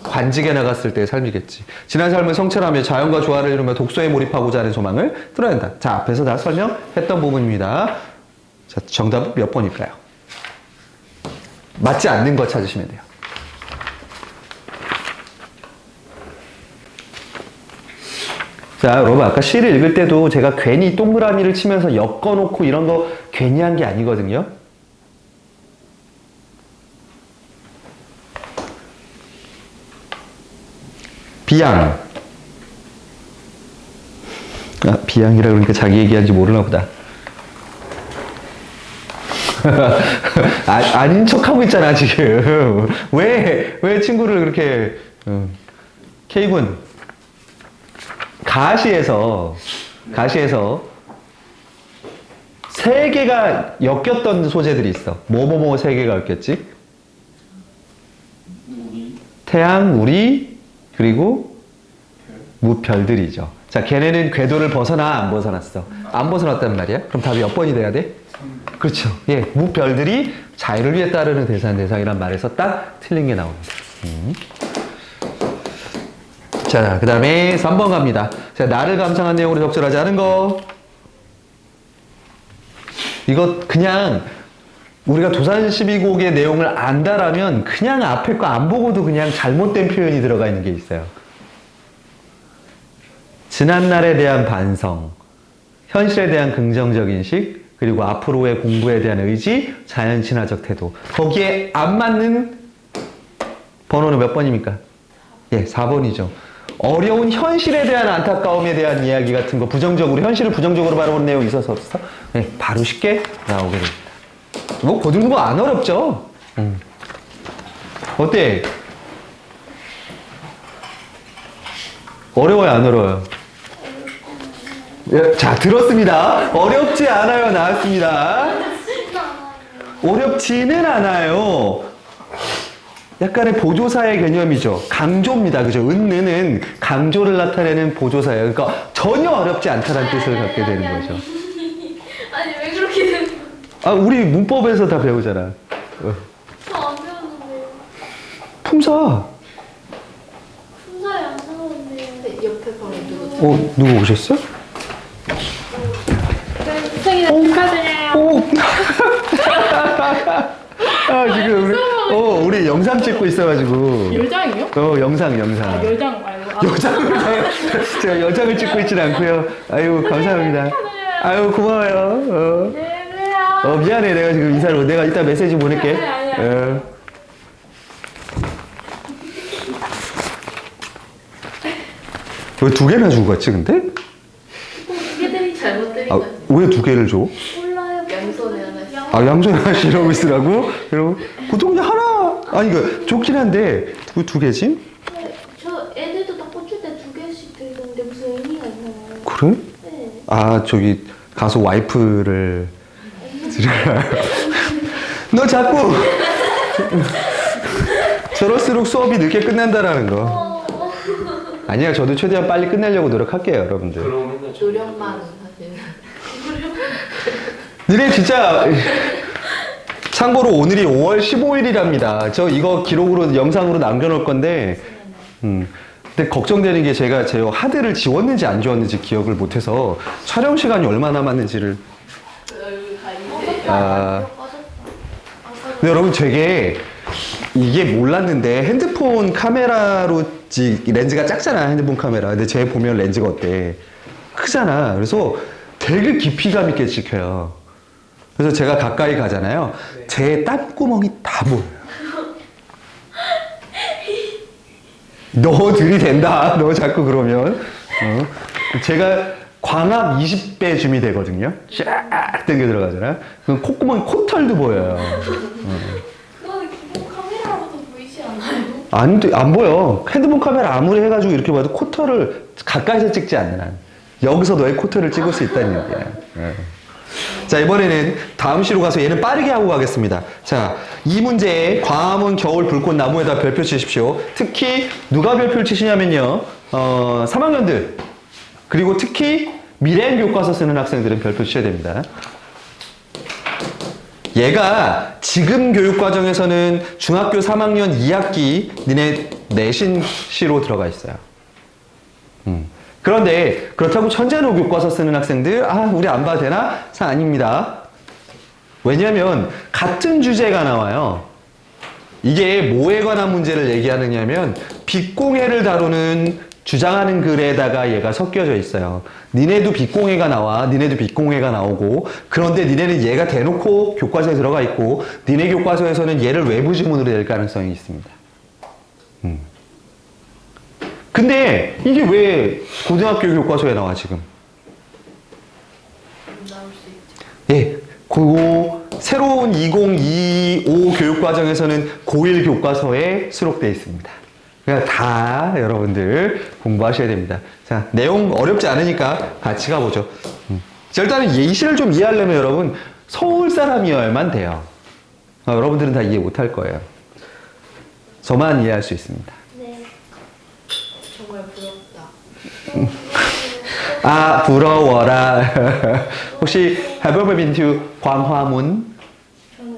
관직에 나갔을 때의 삶이겠지. 지난 삶을 성찰하며 자연과 조화를 이루며 독서에 몰입하고자 하는 소망을 드러낸다. 자, 앞에서 다 설명했던 부분입니다. 자, 정답은 몇 번일까요? 맞지 않는 거 찾으시면 돼요. 자, 여러분 아까 시를 읽을 때도 제가 괜히 동그라미를 치면서 엮어놓고 이런 거 괜히 한 게 아니거든요. 비양. 비양이라 그러니까 자기 얘기하는지 모르나 보다. 아닌 척하고 있잖아, 지금. 왜 친구를 그렇게, K군. 가시에서 세 개가 엮였던 소재들이 있어. 뭐뭐뭐 세 개가 엮였지? 태양, 우리, 그리고 무별들이죠. 자, 걔네는 궤도를 벗어나, 안 벗어났어? 안 벗어났단 말이야? 그럼 답이 몇 번이 돼야 돼? 그렇죠. 예, 무별들이 자유를 위해 따르는 대상이란 말에서 딱 틀린 게 나옵니다. 자, 그 다음에 3번 갑니다. 자, 나를 감상한 내용으로 적절하지 않은 거. 이거 그냥 우리가 도산 12곡의 내용을 안다라면 그냥 앞에 거 안 보고도 그냥 잘못된 표현이 들어가 있는 게 있어요. 지난날에 대한 반성, 현실에 대한 긍정적 인식, 그리고 앞으로의 공부에 대한 의지, 자연 친화적 태도. 거기에 안 맞는 번호는 몇 번입니까? 예, 4번이죠. 어려운 현실에 대한 안타까움에 대한 이야기 같은 거, 현실을 부정적으로 바라보는 내용이 있어서 없어? 네, 바로 쉽게 나오게 됩니다. 뭐, 고등부 안 어렵죠? 어때? 어려워요, 안 어려워요? 예, 자, 들었습니다. 어렵지 않아요, 나왔습니다. 어렵지는 않아요. 약간의 보조사의 개념이죠. 강조입니다. 그죠? 은느는 강조를 나타내는 보조사예요. 그러니까 전혀 어렵지 않다는 뜻을 갖게 되는 거죠. 아니 왜 그렇게 되는 거야? 아, 우리 문법에서 다 배우잖아. 저안 배웠는데요. 품사. 품사에 안 나오는데요. 옆에 바로 누구? 누구 오셨어? 생일 축하드려요. 지금 우리 영상 찍고 있어가지고. 열장이요? 영상. 아, 열장 말고. 제가 여장을 찍고 있진 않고요. 아유, 감사합니다. 아유, 고마워요. 미안해. 내가 지금 인사를 못. 내가 이따 메시지 보낼게. 아니야. 왜 두 개나 주고 갔지, 근데? 두개들이 잘못 드린 아, 거 왜 두 개를 줘? 몰라요. 양손에 하나씩. 아, 양손에 하나씩 이러고 있으라고? 이러고. 보통 그냥 하나. 아니, 그, 좋긴 한데, 왜 두 개지? 저 애들도 다 꽂을 때 2개씩 드리는데 무슨 의미가 있나요? 그래? 네. 아, 저기, 가서 와이프를. 너 자꾸. 저럴수록 수업이 늦게 끝난다라는 거. 아니야, 저도 최대한 빨리 끝내려고 노력할게요, 여러분들. 그럼 맨날 노력만 사실. 니네 진짜. 참고로 오늘이 5월 15일이랍니다. 저 이거 기록으로, 영상으로 남겨놓을 건데, 근데 걱정되는 게 제가 제 하드를 지웠는지 안 지웠는지 기억을 못해서 촬영 시간이 얼마나 남았는지를. 아. 근데 여러분 되게 이게 몰랐는데 핸드폰 카메라로 렌즈가 작잖아, 핸드폰 카메라. 근데 쟤 보면 렌즈가 어때? 크잖아. 그래서 되게 깊이감 있게 찍혀요. 그래서 제가 가까이 가잖아요. 제 땀구멍이 다 보여요. 너 들이댄다. 너 자꾸 그러면. 제가 광합 20배 줌이 되거든요. 쫙 당겨 들어가잖아. 그럼 콧구멍이 코털도 보여요. 그거는 기본 카메라로도 보이지 않아요? 안 보여. 핸드폰 카메라 아무리 해가지고 이렇게 봐도 코털을 가까이서 찍지 않는 한. 여기서 너의 코털을 찍을 수 있다는 얘기야. 자, 이번에는 다음 시로 가서 얘는 빠르게 하고 가겠습니다. 자, 이 문제에 광화문 겨울 불꽃 나무에다 별표 치십시오. 특히 누가 별표를 치시냐면요. 3학년들. 그리고 특히 미래행 교과서 쓰는 학생들은 별표 치셔야 됩니다. 얘가 지금 교육과정에서는 중학교 3학년 2학기 니네 내신시로 들어가 있어요. 그런데 그렇다고 천재노 교과서 쓰는 학생들 우리 안 봐도 되나? 아닙니다. 왜냐하면 같은 주제가 나와요. 이게 뭐에 관한 문제를 얘기하느냐면 빛공해를 다루는 주장하는 글에다가 얘가 섞여져 있어요. 니네도 빛공해가 나와. 니네도 빛공해가 나오고, 그런데 니네는 얘가 대놓고 교과서에 들어가 있고, 니네 교과서에서는 얘를 외부 지문으로 낼 가능성이 있습니다. 근데 이게 왜 고등학교 교과서에 나와 지금? 나올 수 있죠. 예, 그 새로운 2025 교육과정에서는 고1 교과서에 수록되어 있습니다. 그러니까 다 여러분들 공부하셔야 됩니다. 자, 내용 어렵지 않으니까 같이 가보죠. 자, 일단은 예시를 좀 이해하려면 여러분 서울 사람이어야만 돼요. 여러분들은 다 이해 못할 거예요. 저만 이해할 수 있습니다. 네. 정말 아, 부럽다. 부러워라. 혹시 have you ever been to 광화문? 저는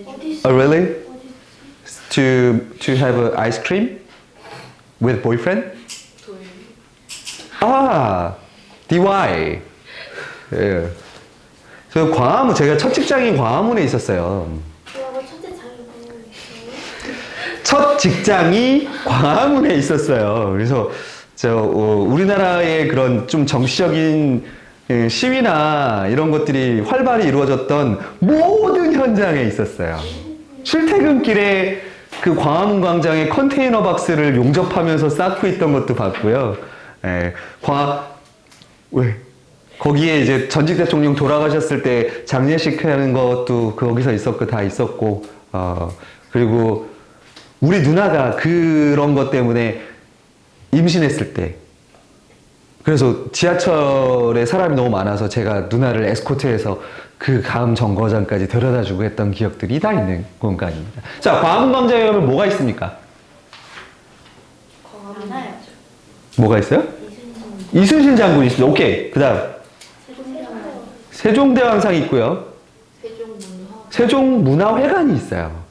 어디 Oh, really? 어디 To have a ice cream with boyfriend? 도일. 아, DY. 예. 저 광화문, 제가 첫 직장이 광화문에 있었어요. 뭐라고 첫째 장이 보고 있어요? 첫 직장이 광화문에 있었어요. 그래서 우리나라의 그런 좀 정치적인 시위나 이런 것들이 활발히 이루어졌던 모든 현장에 있었어요. 출퇴근길에 그 광화문 광장에 컨테이너 박스를 용접하면서 쌓고 있던 것도 봤고요. 예, 왜? 거기에 이제 전직 대통령 돌아가셨을 때 장례식 하는 것도 거기서 있었고 다 있었고, 그리고 우리 누나가 그런 것 때문에 임신했을 때, 그래서 지하철에 사람이 너무 많아서 제가 누나를 에스코트해서 그 다음 정거장까지 데려다주고 했던 기억들이 다 있는 공간입니다. 자, 광화문 광장에 가면 뭐가 있습니까? 많아요. 뭐가 있어요? 이순신 장군이 있습니다. 오케이. 그 다음. 세종대왕상 있고요. 세종문화회관이 있어요.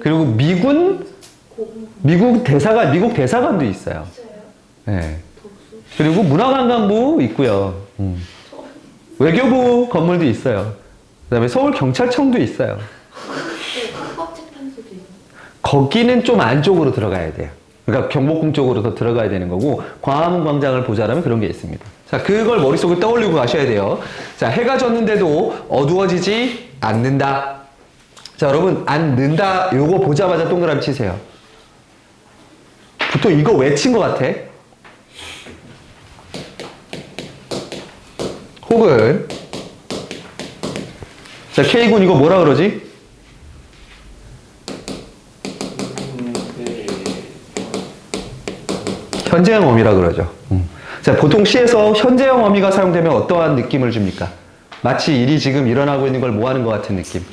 그리고 미국 대사관도 있어요. 네. 그리고 문화관광부 있고요. 외교부 건물도 있어요. 그다음에 서울경찰청도 있어요. 헌법재판소도 있어요. 거기는 좀 안쪽으로 들어가야 돼요. 그러니까 경복궁 쪽으로 더 들어가야 되는 거고, 광화문 광장을 보자라면 그런 게 있습니다. 자, 그걸 머릿속에 떠올리고 가셔야 돼요. 자, 해가 졌는데도 어두워지지 않는다. 자, 여러분, 않는다. 요거 보자마자 동그라미 치세요. 보통 이거 외친 것 같아. 혹은, 자, K군 이거 뭐라 그러지? 현재형 어미라 그러죠. 자, 보통 시에서 현재형 어미가 사용되면 어떠한 느낌을 줍니까? 마치 일이 지금 일어나고 있는 걸 뭐 하는 것 같은 느낌.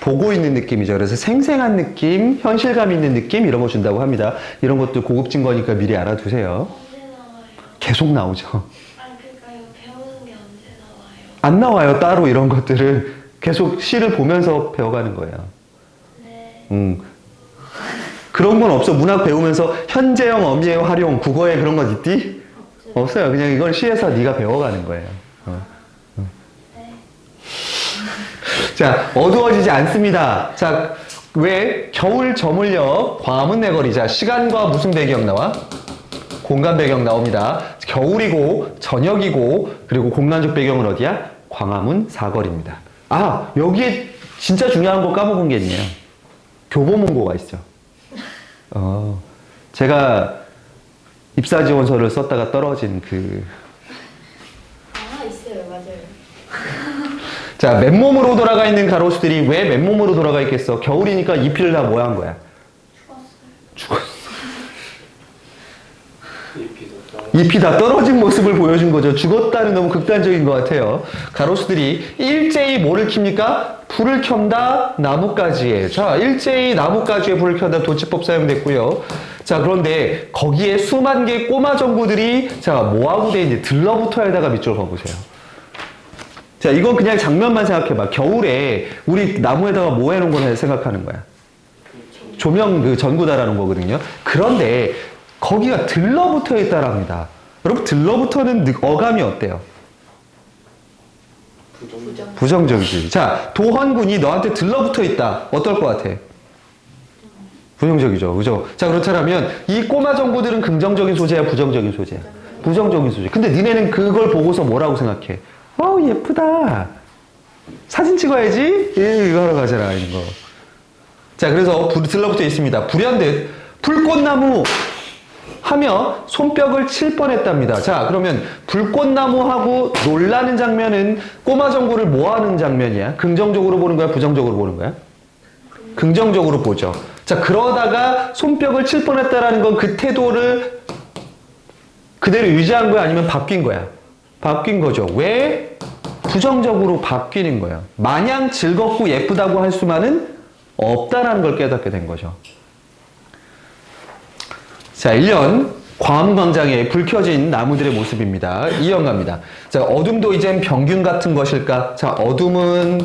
보고 있는 느낌이죠. 그래서 생생한 느낌, 현실감 있는 느낌 이런 거 준다고 합니다. 이런 것도 고급진 거니까 미리 알아두세요. 언제 나와요? 계속 나오죠. 아니 그러니까 이거 배우는 게 언제 나와요? 안 나와요. 따로 이런 것들은 계속 시를 보면서 배워가는 거예요. 네. 그런 건 없어. 문학 배우면서 현재형 어미의 활용, 국어에 그런 거 있디? 없어요. 그냥 이건 시에서 네가 배워가는 거예요. 네. 자, 어두워지지 않습니다. 자, 왜? 겨울 저물려 광화문 내거리. 자, 시간과 무슨 배경 나와? 공간 배경 나옵니다. 겨울이고 저녁이고 그리고 공간적 배경은 어디야? 광화문 사거리입니다. 아, 여기에 진짜 중요한 거 까먹은 게 있네요. 교보문고가 있죠. 제가 입사 지원서를 썼다가 떨어진 그. 아, 있어요. 맞아요. 자, 맨몸으로 돌아가 있는 가로수들이 왜 맨몸으로 돌아가 있겠어? 겨울이니까 잎을 다 뭐 한 거야? 죽었어. 잎이 다 떨어진 모습을 보여준 거죠. 죽었다는 너무 극단적인 것 같아요. 가로수들이 일제히 뭐를 켭니까? 불을 켠다 나뭇가지에. 자, 일제히 나뭇가지에 불을 켠다 도치법 사용됐고요. 자, 그런데 거기에 수만 개의 꼬마 전구들이 자, 뭐하고 돼 있는지 들러붙어야다가 밑줄 그어보세요. 자, 이건 그냥 장면만 생각해봐. 겨울에 우리 나무에다가 뭐 해놓은 거냐 생각하는 거야. 조명 그 전구다라는 거거든요. 그런데 거기가 들러붙어 있다랍니다. 여러분, 들러붙어는 어감이 어때요? 부정적이지. 자, 도헌군이 너한테 들러붙어 있다. 어떨 것 같아? 부정적이죠. 그죠? 자, 그렇다면 이 꼬마 전구들은 긍정적인 소재야, 부정적인 소재야? 부정적인 소재. 근데 니네는 그걸 보고서 뭐라고 생각해? 예쁘다. 사진 찍어야지? 이거 하러 가잖아, 이런 거. 자, 그래서 들러붙어 있습니다. 불현듯 불꽃나무 하며 손뼉을 칠 뻔했답니다. 자, 그러면 불꽃나무하고 놀라는 장면은 꼬마 전구를 뭐 하는 장면이야? 긍정적으로 보는 거야? 부정적으로 보는 거야? 긍정적으로 보죠. 자, 그러다가 손뼉을 칠 뻔했다라는 건 그 태도를 그대로 유지한 거야? 아니면 바뀐 거야? 바뀐 거죠. 왜? 부정적으로 바뀌는 거야. 마냥 즐겁고 예쁘다고 할 수만은 없다라는 걸 깨닫게 된 거죠. 자, 1년 광화문광장에 불 켜진 나무들의 모습입니다. 이어갑니다. 자, 어둠도 이젠 병균 같은 것일까? 자, 어둠은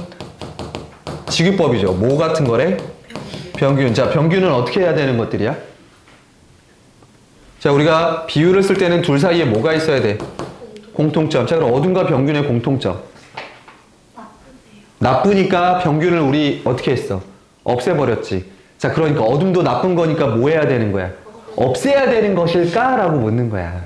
직유법이죠. 뭐 같은 거래? 병균. 자, 병균은 어떻게 해야 되는 것들이야? 자, 우리가 비유를 쓸 때는 둘 사이에 뭐가 있어야 돼? 공통점. 자, 그럼 어둠과 병균의 공통점. 나쁘니까 병균을 우리 어떻게 했어? 없애버렸지. 자, 그러니까 어둠도 나쁜 거니까 뭐 해야 되는 거야? 없애야 되는 것일까? 라고 묻는 거야.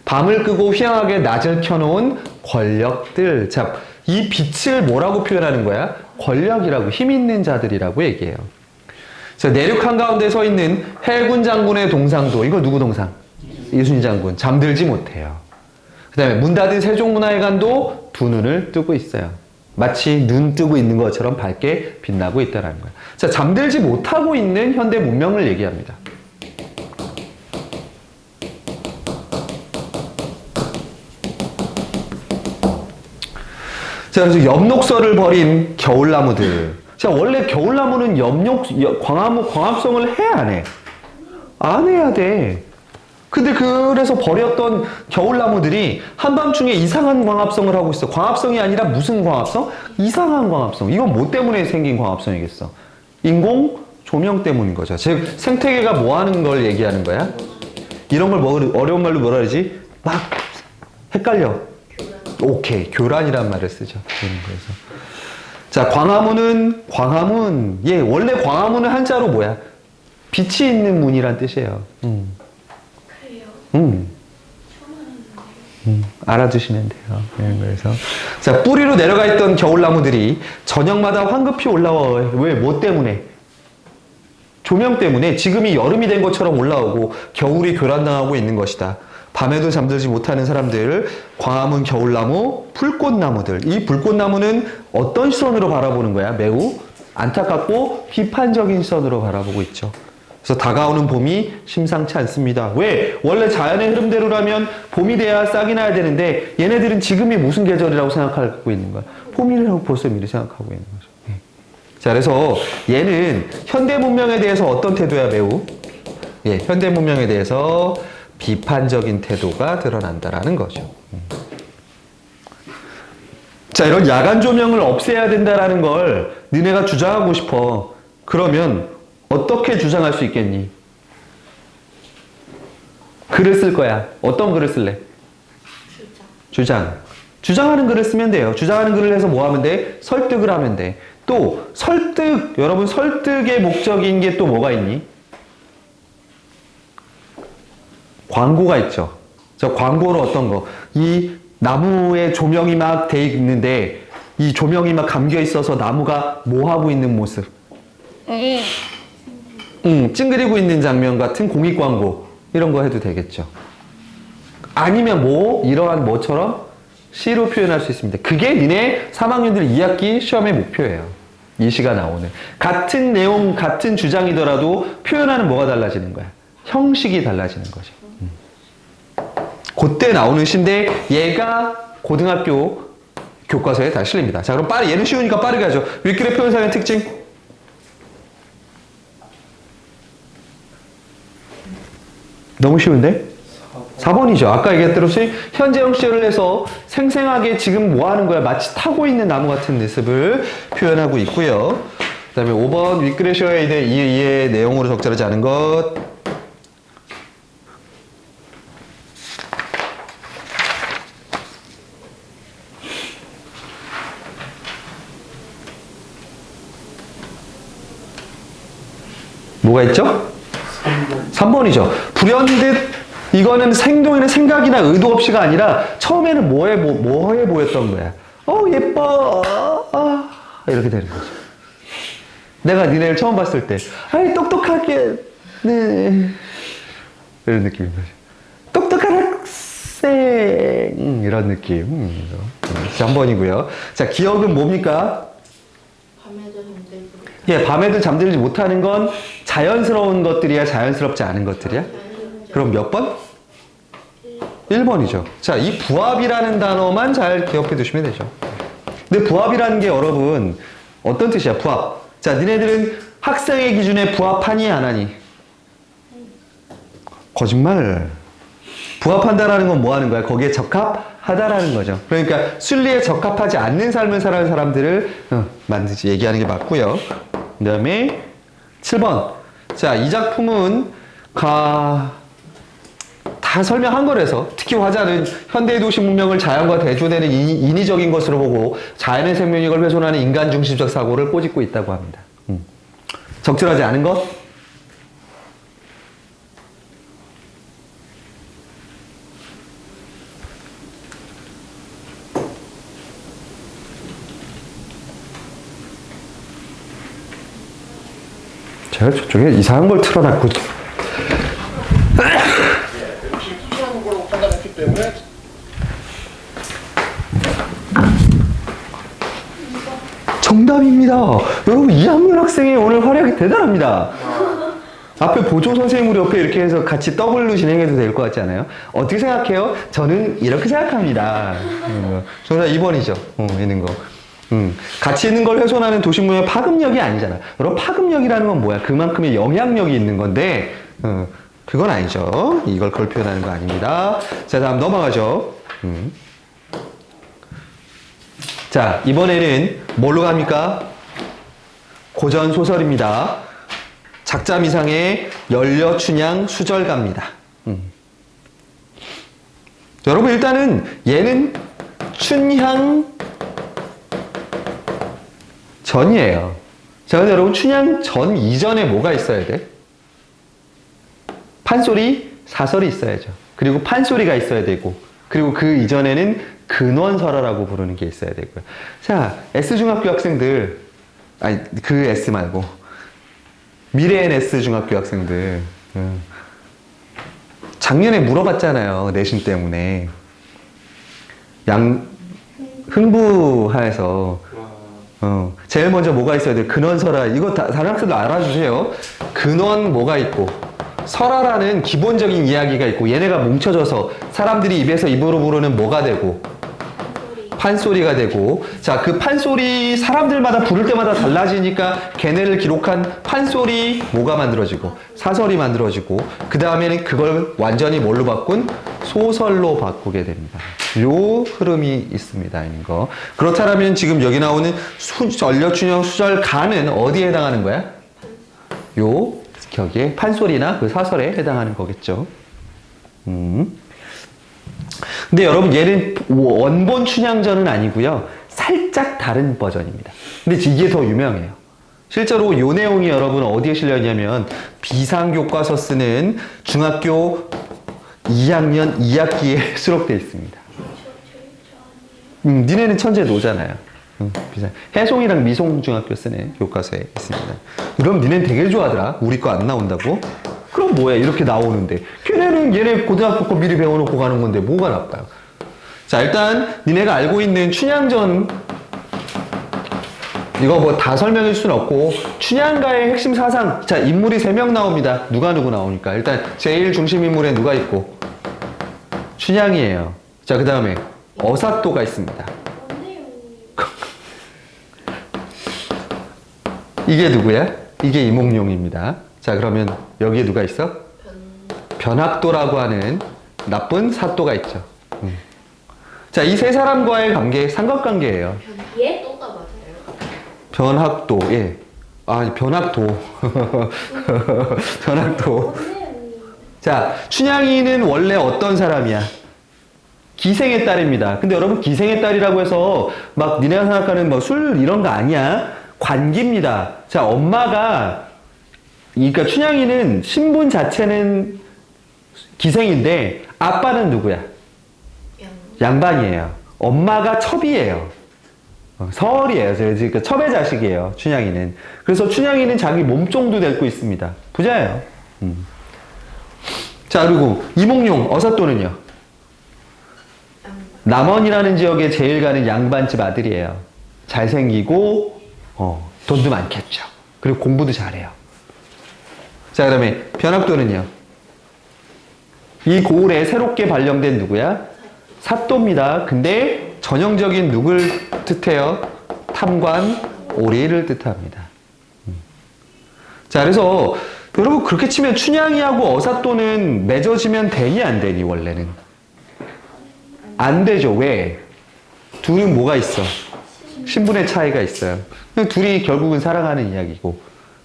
밤을 끄고 휘황하게 낮을 켜놓은 권력들. 자, 이 빛을 뭐라고 표현하는 거야? 권력이라고, 힘 있는 자들이라고 얘기해요. 자, 내륙 한가운데 서 있는 해군 장군의 동상도, 이거 누구 동상? 이순신 장군. 잠들지 못해요. 그 다음에 문 닫은 세종문화회관도 두 눈을 뜨고 있어요. 마치 눈 뜨고 있는 것처럼 밝게 빛나고 있다는 거예요. 자, 잠들지 못하고 있는 현대 문명을 얘기합니다. 자, 그래서 엽록서를 버린 겨울나무들. 자, 원래 겨울나무는 광합성을 해, 안 해? 안 해야 돼. 근데 그래서 버렸던 겨울나무들이 한밤중에 이상한 광합성을 하고 있어. 광합성이 아니라 무슨 광합성? 이상한 광합성. 이건 뭐 때문에 생긴 광합성이겠어? 인공 조명 때문인 거죠. 즉, 생태계가 뭐 하는 걸 얘기하는 거야? 이런 걸 어려운 말로 뭐라 그러지? 막 헷갈려. 오케이. 교란이란 말을 쓰죠. 그래서. 자, 광화문. 예, 원래 광화문은 한자로 뭐야? 빛이 있는 문이란 뜻이에요. 그래요? 처음 알았는데. 알아두시면 돼요. 네, 그래서 자, 뿌리로 내려가 있던 겨울나무들이 저녁마다 황급히 올라와. 왜? 뭐 때문에? 조명 때문에 지금이 여름이 된 것처럼 올라오고 겨울이 교란당하고 있는 것이다. 밤에도 잠들지 못하는 사람들, 광화문 겨울나무, 불꽃나무들. 이 불꽃나무는 어떤 시선으로 바라보는 거야? 매우 안타깝고 비판적인 시선으로 바라보고 있죠. 그래서 다가오는 봄이 심상치 않습니다. 왜? 원래 자연의 흐름대로라면 봄이 돼야 싹이 나야 되는데 얘네들은 지금이 무슨 계절이라고 생각하고 있는 거야? 봄이라고 벌써 미리 생각하고 있는 거죠. 자, 그래서 얘는 현대 문명에 대해서 어떤 태도야, 매우? 예, 현대 문명에 대해서 비판적인 태도가 드러난다라는 거죠. 자, 이런 야간 조명을 없애야 된다라는 걸 너네가 주장하고 싶어. 그러면 어떻게 주장할 수 있겠니? 글을 쓸 거야. 어떤 글을 쓸래? 주장하는 글을 쓰면 돼요. 주장하는 글을 해서 뭐 하면 돼? 설득을 하면 돼. 또 설득, 여러분 설득의 목적인 게 또 뭐가 있니? 광고가 있죠. 저 광고는 어떤 거? 이 나무에 조명이 막 돼 있는데 이 조명이 막 감겨 있어서 나무가 뭐 하고 있는 모습? 찡그리고 있는 장면 같은 공익 광고 이런 거 해도 되겠죠. 아니면 뭐 이러한 뭐처럼 시로 표현할 수 있습니다. 그게 니네 3학년들 2학기 시험의 목표예요. 이 시가 나오는 같은 내용 같은 주장이더라도 표현하는 뭐가 달라지는 거야? 형식이 달라지는 거죠. 그때 나오는 시인데 얘가 고등학교 교과서에 다 실립니다. 자, 그럼 얘는 쉬우니까 빠르게 하죠. 윗글의 표현상의 특징. 너무 쉬운데? 4번이죠. 아까 얘기했대로 현재형 시절을 해서 생생하게 지금 뭐 하는 거야? 마치 타고 있는 나무 같은 모습을 표현하고 있고요. 그 다음에 5번 윗글에 쉬어야 돼. 이의 내용으로 적절하지 않은 것. 뭐가 있죠? 3번이죠. 불현듯 이거는 행동에는 생각이나 의도 없이가 아니라 처음에는 뭐해 보였던 거야. 예뻐. 이렇게 되는 거죠. 내가 니네를 처음 봤을 때, 아이, 똑똑하게, 네. 이런 느낌인 거죠. 똑똑한 학생. 이런 느낌. 3번이고요. 자, 기억은 뭡니까? 밤에도 잠들지 못하는 건 자연스러운 것들이야, 자연스럽지 않은 것들이야? 그럼 몇 번? 1번이죠. 자, 이 부합이라는 단어만 잘 기억해 두시면 되죠. 근데 부합이라는 게 여러분, 어떤 뜻이야, 부합? 자, 니네들은 학생의 기준에 부합하니, 안 하니? 거짓말. 부합한다라는 건 뭐 하는 거야? 거기에 적합하다라는 거죠. 그러니까 순리에 적합하지 않는 삶을 살아가는 사람들을 얘기하는 게 맞고요. 그 다음에 7번. 자, 이 작품은 다 설명한 거라서 특히 화자는 현대의 도시 문명을 자연과 대조되는 인위적인 것으로 보고 자연의 생명력을 훼손하는 인간 중심적 사고를 꼬집고 있다고 합니다. 적절하지 않은 것? 제가 저쪽에 이상한 걸 틀어놨고 실수한 걸로 판단했기 때문에 정답입니다. 여러분 2학년 학생이 오늘 활약이 대단합니다. 앞에 보조 선생님 우리 옆에 이렇게 해서 같이 더블로 진행해도 될 것 같지 않아요? 어떻게 생각해요? 저는 이렇게 생각합니다. 정답 2번이죠. 있는 거. 가치 있는 걸 훼손하는 도시문화의 파급력이 아니잖아. 여러분 파급력이라는 건 뭐야? 그만큼의 영향력이 있는 건데 그건 아니죠. 이걸 그걸 표현하는 거 아닙니다. 자, 다음 넘어가죠. 자, 이번에는 뭘로 갑니까? 고전 소설입니다. 작자미상의 연려춘향 수절가입니다. 여러분 일단은 얘는 춘향 전이에요. 자, 근데 여러분 춘향 전 이전에 뭐가 있어야 돼? 판소리, 사설이 있어야죠. 그리고 판소리가 있어야 되고 그리고 그 이전에는 근원설화라고 부르는 게 있어야 되고요. 자, S중학교 학생들, 아니, 그 S 말고, 미래엔 S중학교 학생들, 작년에 물어봤잖아요. 내신 때문에. 흥부하에서, 제일 먼저 뭐가 있어야 돼요? 근원설화. 이거 다른 학생들 알아주세요. 근원 뭐가 있고, 설화라는 기본적인 이야기가 있고, 얘네가 뭉쳐져서 사람들이 입에서 입으로 부르는 뭐가 되고, 판소리가 되고, 자, 그 판소리 사람들마다 부를 때마다 달라지니까 걔네를 기록한 판소리 뭐가 만들어지고, 사설이 만들어지고, 그 다음에는 그걸 완전히 뭘로 바꾼? 소설로 바꾸게 됩니다. 요 흐름이 있습니다. 이거. 그렇다면 지금 여기 나오는 전려춘형 수절가는 어디에 해당하는 거야? 요 격에 판소리나 그 사설에 해당하는 거겠죠. 근데 여러분 얘는 원본 춘향전은 아니고요. 살짝 다른 버전입니다. 근데 이게 더 유명해요. 실제로 요 내용이 여러분 어디에 실려있냐면 비상교과서 쓰는 중학교 2학년 2학기에 수록되어 있습니다. 니네는 천재노잖아요. 해송이랑 미송중학교 쓰는 교과서에 있습니다. 그럼 니네는 되게 좋아하더라. 우리 거 안 나온다고? 그럼 뭐야? 이렇게 나오는데. 걔네는 얘네 고등학교 거 미리 배워놓고 가는 건데 뭐가 나빠요? 자, 일단 니네가 알고 있는 춘향전 이거 뭐 다 설명할 수는 없고 춘향가의 핵심 사상. 자, 인물이 3명 나옵니다. 누가 누구 나오니까. 일단 제일 중심 인물에 누가 있고? 춘향이에요. 자, 그 다음에 어사또가 있습니다. 이게 누구야? 이게 이몽룡입니다. 자, 그러면 여기에 누가 있어? 변학도라고 하는 나쁜 사또가 있죠. 자, 이 세 사람과의 관계, 삼각관계예요. 얘 또가 맞아요. 변학도, 예. 아니, 변학도. 변학도. 자, 춘향이는 원래 어떤 사람이야? 기생의 딸입니다. 근데 여러분, 기생의 딸이라고 해서 막 니네가 생각하는 뭐 술 이런 거 아니야. 관기입니다. 자, 엄마가, 그러니까 춘향이는 신분 자체는 기생인데 아빠는 누구야? 양반이에요. 엄마가 첩이에요. 서얼이에요. 그러니까 첩의 자식이에요. 춘향이는. 그래서 춘향이는 자기 몸종도 데리고 있습니다. 부자예요. 자, 그리고 이몽룡, 어사또는요? 남원이라는 지역에 제일 가는 양반집 아들이에요. 잘생기고 돈도 많겠죠. 그리고 공부도 잘해요. 자, 그 다음에 변학도는요? 이 고을에 새롭게 발령된 누구야? 사또입니다. 근데 전형적인 누굴 뜻해요? 탐관 오리를 뜻합니다. 자, 그래서 여러분 그렇게 치면 춘향이하고 어사또는 맺어지면 되니 안 되니 원래는? 안 되죠. 왜? 둘은 뭐가 있어? 신분의 차이가 있어요. 둘이 결국은 사랑하는 이야기고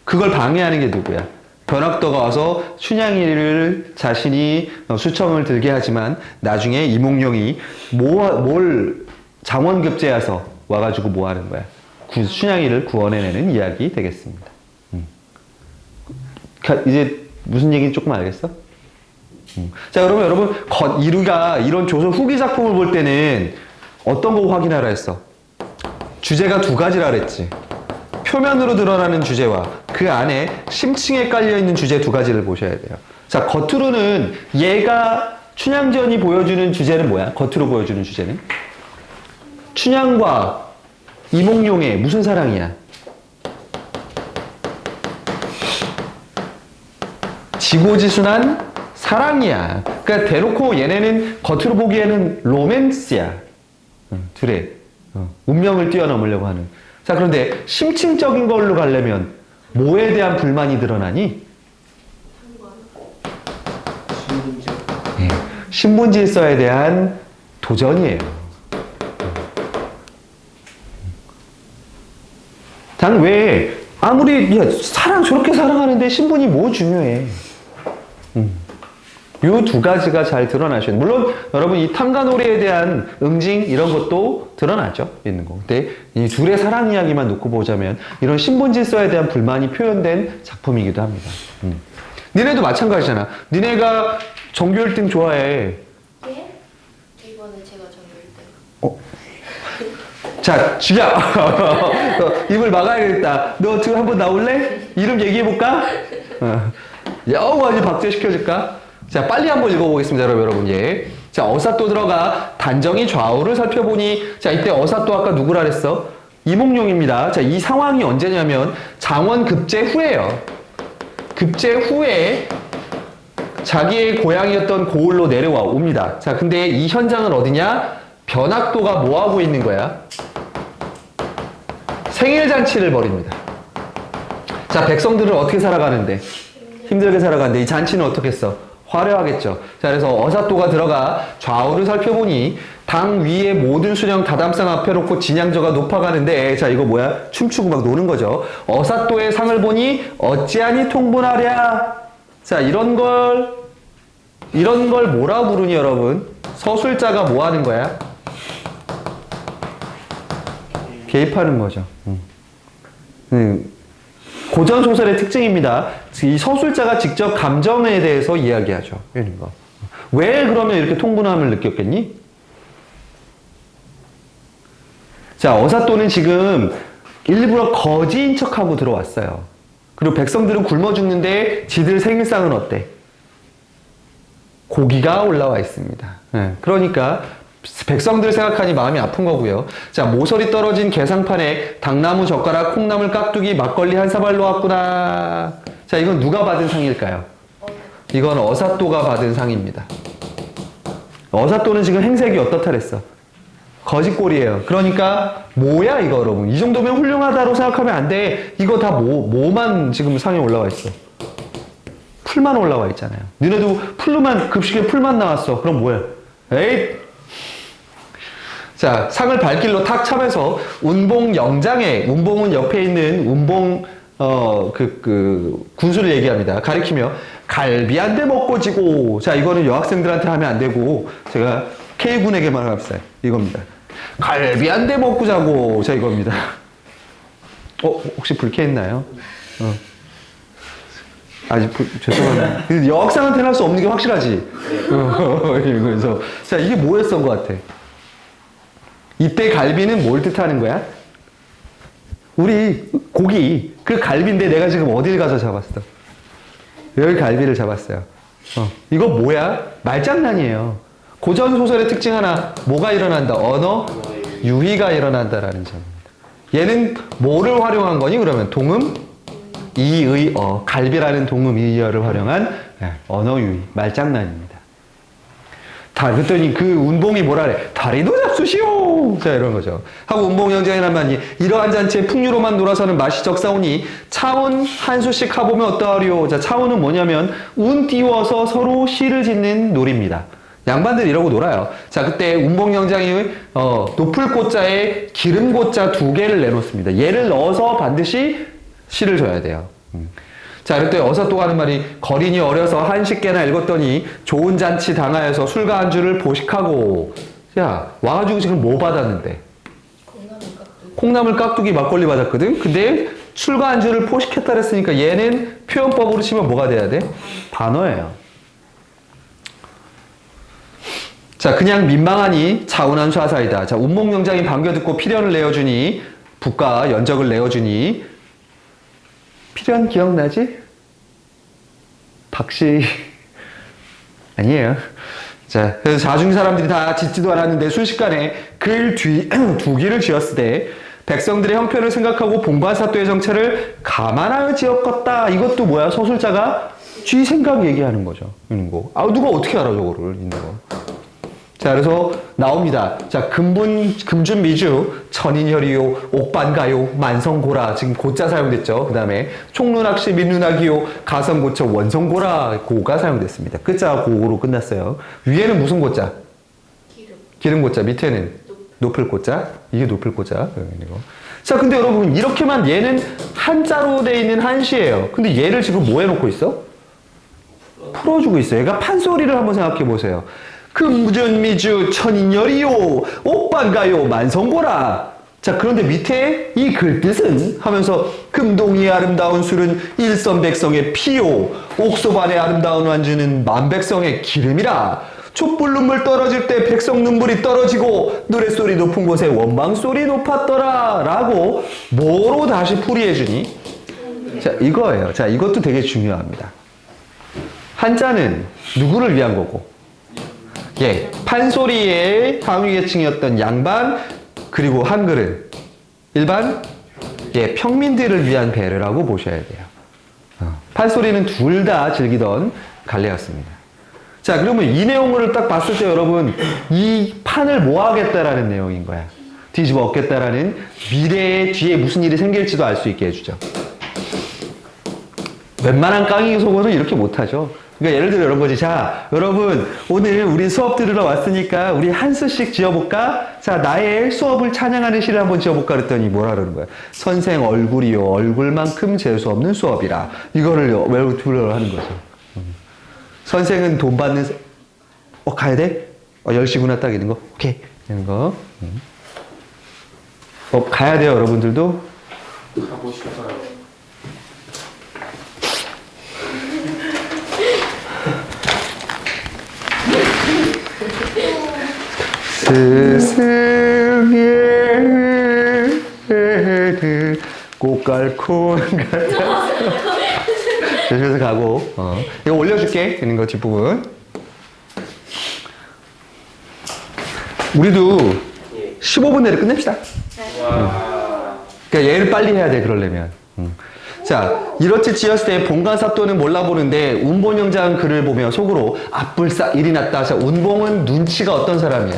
그걸 방해하는 게 누구야? 변학도가 와서 춘향이를 자신이 수청을 들게 하지만 나중에 이몽룡이 뭘 장원급제해서 와가지고 뭐 하는 거야? 춘향이를 구원해내는 이야기 되겠습니다. 이제 무슨 얘기인지 조금 알겠어? 자, 그러면 여러분 우리가 이런 조선 후기 작품을 볼 때는 어떤 거 확인하라 했어? 주제가 2가지라 그랬지. 표면으로 드러나는 주제와 그 안에 심층에 깔려있는 주제 2가지를 보셔야 돼요. 자, 겉으로는 얘가 춘향전이 보여주는 주제는 뭐야? 겉으로 보여주는 주제는? 춘향과 이몽룡의 무슨 사랑이야? 지고지순한 사랑이야. 그러니까 대놓고 얘네는 겉으로 보기에는 로맨스야. 둘의 운명을 뛰어넘으려고 하는. 자, 그런데 심층적인 걸로 가려면 뭐에 대한 불만이 드러나니? 신분 질서에 대한 도전이에요. 단 왜 아무리 저렇게 사랑하는데 신분이 뭐 중요해? 이 2가지가 잘 드러나셔요. 물론 여러분 이 탐관오리에 대한 응징 이런 것도 드러나죠. 있는 거. 근데 이 둘의 사랑 이야기만 놓고 보자면 이런 신분 질서에 대한 불만이 표현된 작품이기도 합니다. 니네도 마찬가지잖아. 니네가 전교 1등 좋아해. 예? 이거 자, 죽여! 입을 막아야겠다. 너 지금 한번 나올래? 이름 얘기해볼까? 영원히 박제시켜줄까? 자, 빨리 한번 읽어보겠습니다, 여러분. 예. 자, 어사또 들어가 단정히 좌우를 살펴보니, 자, 이때 어사또 아까 누구라 그랬어? 이몽룡입니다. 자, 이 상황이 언제냐면 장원 급제 후에요. 급제 후에 자기의 고향이었던 고을로 내려와 옵니다. 자, 근데 이 현장은 어디냐? 변학도가 뭐 하고 있는 거야? 생일잔치를 벌입니다. 자, 백성들은 어떻게 살아가는데? 힘들게 살아가는데 이 잔치는 어떻게 했어? 화려하겠죠. 자, 그래서 어사또가 들어가 좌우를 살펴보니 당 위에 모든 수령 다담상 앞에 놓고 진양저가 높아가는데, 자, 이거 뭐야? 춤추고 막 노는 거죠. 어사또의 상을 보니 어찌하니 통분하랴. 자, 이런 걸 뭐라 부르니, 여러분? 서술자가 뭐 하는 거야? 개입하는 거죠. 고전 소설의 특징입니다. 이 서술자가 직접 감정에 대해서 이야기하죠. 이런 거. 왜 그러면 이렇게 통분함을 느꼈겠니? 자, 어사또는 지금 일부러 거지인 척하고 들어왔어요. 그리고 백성들은 굶어 죽는데 지들 생일상은 어때? 고기가 올라와 있습니다. 그러니까 백성들 생각하니 마음이 아픈 거고요. 자, 모서리 떨어진 게상판에 당나무 젓가락, 콩나물 깍두기, 막걸리 한 사발 놓았구나. 자, 이건 누가 받은 상일까요? 이건 어사또가 받은 상입니다. 어사또는 지금 행색이 어떻다 그랬어? 거짓골이에요. 그러니까 뭐야 이거, 여러분? 이 정도면 훌륭하다고 생각하면 안 돼. 이거 다 뭐만 지금 상에 올라와 있어? 풀만 올라와 있잖아요. 너네도 급식에 풀만 나왔어. 그럼 뭐야? 에잇! 자, 상을 발길로 탁 차면서 운봉 영장에, 운봉은 옆에 있는 운봉 군수를 얘기합니다. 가리키며 갈비 한 대 먹고 지고. 자, 이거는 여학생들한테 하면 안 되고 제가 K군에게만 합시다. 이겁니다. 갈비 한 대 먹고 자고. 자, 이겁니다. 혹시 불쾌했나요? 죄송합니다. 여학생한테는 할 수 없는 게 확실하지. 그래서 자, 이게 뭐였던 것 같아? 이때 갈비는 뭘 뜻하는 거야? 우리 고기, 그 갈비인데 내가 지금 어딜 가서 잡았어? 여기 갈비를 잡았어요. 이거 뭐야? 말장난이에요. 고전 소설의 특징 하나, 뭐가 일어난다? 언어 유희가 일어난다라는 점입니다. 얘는 뭐를 활용한 거니? 그러면 동음 이의어, 갈비라는 동음 이의어를 활용한 언어 유희, 말장난입니다. 그랬더니 그 운봉이 뭐라 그래? 다리도 잡수시오! 자, 이런 거죠. 하고 운봉영장이란 말이 이러한 잔치에 풍류로만 놀아서는 맛이 적사오니 차운 한 수씩 하보면 어떠하리요? 자, 차운은 뭐냐면 운 띄워서 서로 시를 짓는 놀이입니다. 양반들 이러고 놀아요. 자, 그때 운봉영장이 높을 꽃자에 기름 꽃자 2개를 내놓습니다. 얘를 넣어서 반드시 시를 줘야 돼요. 자, 이럴 때 어사또가 하는 말이 거린이 어려서 한식개나 읽었더니 좋은 잔치 당하여서 술과 안주를 보식하고. 야, 와가지고 지금 뭐 받았는데? 콩나물 깍두기 막걸리 받았거든? 근데 술과 안주를 포식했다 그랬으니까 얘는 표현법으로 치면 뭐가 돼야 돼? 반어예요. 자, 그냥 민망하니 차운한 쏴사이다. 자, 운봉영장이 반겨듣고 필연을 내어주니, 국가 연적을 내어주니, 필연 기억나지? 박씨. 아니에요. 자, 그래서 자중 사람들이 다 짓지도 않았는데 순식간에 글 뒤 2기를 지었으되 백성들의 형편을 생각하고 봉관사또의 정체를 감안하여 지었겠다. 이것도 뭐야? 서술자가 쥐 생각 얘기하는 거죠. 있는 거. 누가 어떻게 알아, 저거를, 있는 거. 자, 그래서 나옵니다. 자, 금준미주, 천인혈이요, 옥반가요, 만성고라. 지금 고자 사용됐죠. 그 다음에 총론학시, 민문학이요, 가성고처, 원성고라. 고가 사용됐습니다. 끝자가 고로 끝났어요. 위에는 무슨 고자? 기름 고자. 밑에는 높을 고자. 이게 높을 고자. 자, 근데 여러분, 이렇게만 얘는 한자로 돼 있는 한시예요. 근데 얘를 지금 뭐 해놓고 있어? 풀어주고 있어요. 얘가 판소리를 한번 생각해 보세요. 금준미주 천인열이요, 옥반가요, 만성고라. 자, 그런데 밑에 이 글뜻은 하면서 금동이의 아름다운 술은 일선백성의 피요, 옥소반의 아름다운 완주는 만백성의 기름이라. 촛불 눈물 떨어질 때 백성 눈물이 떨어지고 노랫소리 높은 곳에 원방소리 높았더라 라고 뭐로 다시 풀이해 주니? 자, 이거예요. 자, 이것도 되게 중요합니다. 한자는 누구를 위한 거고? 예, 판소리의 상위계층이었던 양반, 그리고 한글은 일반 예, 평민들을 위한 배려라고 보셔야 돼요. 판소리는 둘 다 즐기던 갈래였습니다. 자, 그러면 이 내용을 딱 봤을 때 여러분, 이 판을 뭐 하겠다라는 내용인 거야. 뒤집어 엎겠다라는 미래에 뒤에 무슨 일이 생길지도 알 수 있게 해주죠. 웬만한 깡이 속어는 이렇게 못하죠. 그러니까 예를 들어 이런 거지. 자, 여러분, 오늘 우리 수업 들으러 왔으니까 우리 한 수씩 지어볼까? 자, 나의 수업을 찬양하는 시를 한번 지어볼까? 그랬더니 뭐라 그러는 거야? 선생 얼굴이요. 얼굴만큼 재수 없는 수업이라. 이거를 외우려고 하는 거죠. 선생은 돈 받는, 가야 돼? 10시구나 딱 이런 거. 오케이. 이런 거. 가야 돼요, 여러분들도. 가고 싶어요. 스승의 꽃갈콘 같아서 조심해서 가고 이거 올려줄게. 있는 거 뒷부분 우리도 15분 내로 끝냅시다. 그러니까 얘를 빨리 해야 돼 그러려면. 자, 이렇게 지었을 때 본관사또는 몰라보는데 운본영장 글을 보면 속으로 앞불싸 일이 났다. 자, 운봉은 눈치가 어떤 사람이야?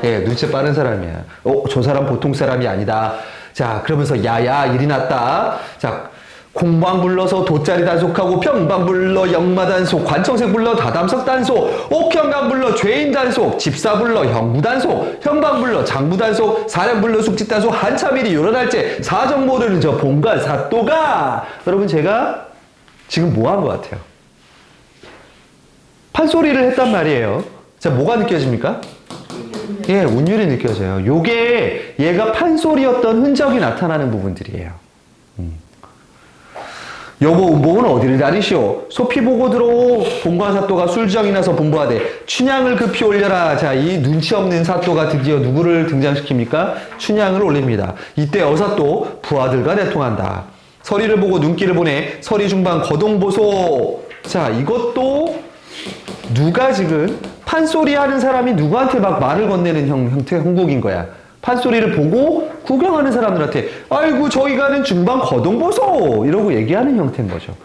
예, 눈치 빠른 사람이야. 저 사람 보통 사람이 아니다. 자, 그러면서 야야 일이 났다. 자, 공방 불러서 돗자리 단속하고 평방 불러 역마 단속, 관청색 불러 다담석 단속, 옥현강 불러 죄인 단속, 집사 불러 형부 단속, 현방 불러 장부 단속, 사령 불러 숙직 단속, 한참 일이 요란할째 사정 모르는 저 본관 사또가. 여러분, 제가 지금 뭐 한 것 같아요? 판소리를 했단 말이에요. 자, 뭐가 느껴집니까? 예, 운율이 느껴져요. 요게 얘가 판소리였던 흔적이 나타나는 부분들이에요. 여보 운봉은 어디를 다니시오? 소피 보고 들어오. 본관사또가 술정이 나서 분부하되 춘향을 급히 올려라. 자, 이 눈치 없는 사또가 드디어 누구를 등장시킵니까? 춘향을 올립니다. 이때 어사또 부하들과 대통한다. 서리를 보고 눈길을 보내 서리 중방 거동보소. 자, 이것도 누가 지금 판소리 하는 사람이 누구한테 막 말을 건네는 형국인 거야. 판소리를 보고 구경하는 사람들한테 아이고 저기 가는 중방 거동보소 이러고 얘기하는 형태인 거죠.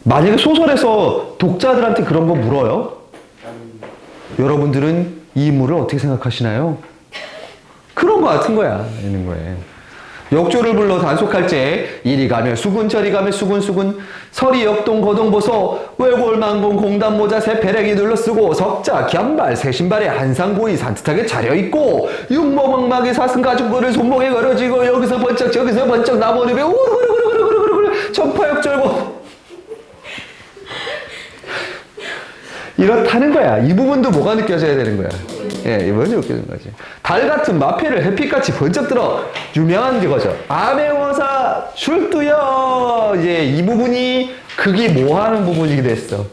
만약에 소설에서 독자들한테 그런 거 물어요? 여러분들은 이 인물을 어떻게 생각하시나요? 그런 거 같은 거야. 있는 거예요. 역조를 불러 단속할제 이리 가며 수군 저리 가며 수군 서리 역동 거동보소 외골망공 공단모자 새 배랭이 눌러쓰고 석자 견발 새 신발에 한상고이 산뜻하게 차려입고 육모망막에 사슴 가죽거를 손목에 걸어지고 여기서 번쩍 저기서 번쩍 나무늘에 우르르르르르르르 전파역 절고 이렇다는 거야. 이 부분도 뭐가 느껴져야 되는 거야? 예, 이번에 느껴지는 거지. 달 같은 마패를 햇빛같이 번쩍 들어 유명한 그거죠. 암행어사 출두여. 이제 이 부분이 극이 뭐 하는 부분이기도 했어.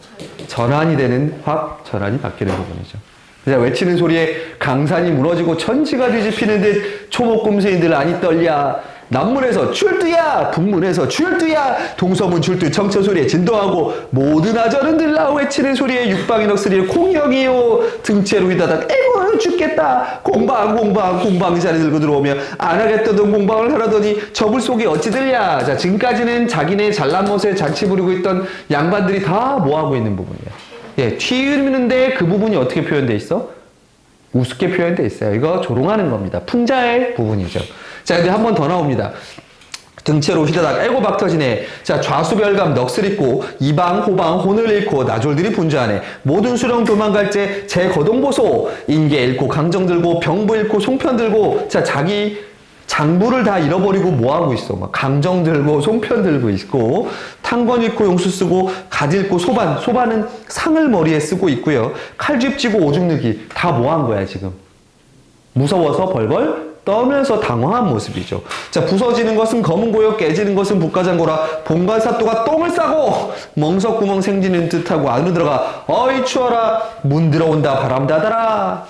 전환이 되는 확 전환이 바뀌는 부분이죠. 그냥 외치는 소리에 강산이 무너지고 천지가 뒤집히는 듯 초목금수인들 안이 떨려. 남문에서 출두야, 북문에서 출두야, 동서문 출두 청처소리에 진동하고 모든 아전은 들라 외치는 소리에 육방이 넋으리를 콩형이요 등채로 휘다닥 에고 죽겠다. 공방 자리 들고 들어오며 안 하겠다던 공방을 하라더니 저불 속이 어찌 들냐. 자, 지금까지는 자기네 잘난 멋에 잔치 부리고 있던 양반들이 다 뭐하고 있는 부분이야. 예, 튀는데 그 부분이 어떻게 표현돼 있어? 우습게 표현돼 있어요. 이거 조롱하는 겁니다. 풍자의 부분이죠. 자, 근데 한 번 더 나옵니다. 등채로 휘다닥 애고 박 터지네. 자, 좌수별감 넋을 잃고 이방 호방 혼을 잃고 나졸들이 분주하네. 모든 수령 도망갈제 제 거동보소. 인계 잃고 강정 들고 병부 잃고 송편 들고. 자, 자기 장부를 다 잃어버리고 뭐하고 있어? 막 강정 들고 송편 들고 있고 탕권 잃고 용수 쓰고 갓 잃고 소반은 상을 머리에 쓰고 있고요. 칼집 쥐고 오줌 누기 다 뭐한 거야 지금? 무서워서 벌벌 떠면서 당황한 모습이죠. 자, 부서지는 것은 검은 고요, 깨지는 것은 북가장고라. 봉관사또가 똥을 싸고 멍석구멍 생기는 듯하고 안으로 들어가 어이 추워라 문 들어온다 바람 닫아라.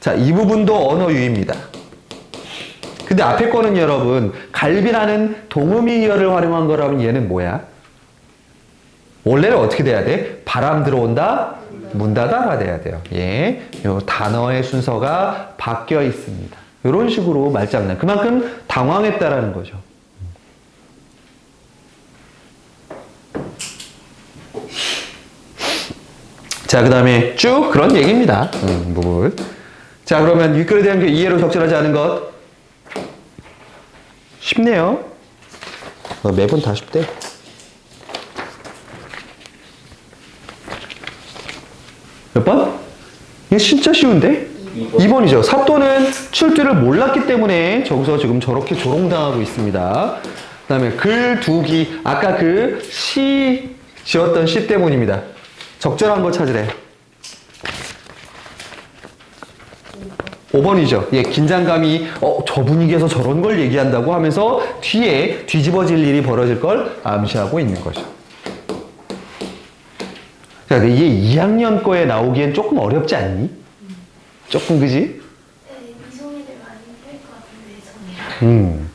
자, 이 부분도 언어 유희입니다. 근데 앞에 거는 여러분 갈비라는 동음이어를 활용한 거라면 얘는 뭐야? 원래는 어떻게 돼야 돼? 바람 들어온다 문 닫아라 돼야 돼요. 예, 요 단어의 순서가 바뀌어 있습니다. 이런 식으로 말장난. 그만큼 당황했다라는 거죠. 자, 그 다음에 쭉 그런 얘기입니다. 부분. 자, 그러면 윗글에 대한 게 이해로 적절하지 않은 것. 쉽네요. 매번 다 쉽대. 몇 번? 이거 진짜 쉬운데? 2번이죠. 사또는 출두를 몰랐기 때문에 저기서 지금 저렇게 조롱당하고 있습니다. 그 다음에 글 두기. 아까 그 시 지었던 시 때문입니다. 적절한 거 찾으래. 5번이죠. 예, 긴장감이 저 분위기에서 저런 걸 얘기한다고 하면서 뒤에 뒤집어질 일이 벌어질 걸 암시하고 있는 거죠. 자, 근데 이게 2학년 거에 나오기엔 조금 어렵지 않니? 조금 그지? 네, 미송이들 많이 할 것 같은데 성이랑.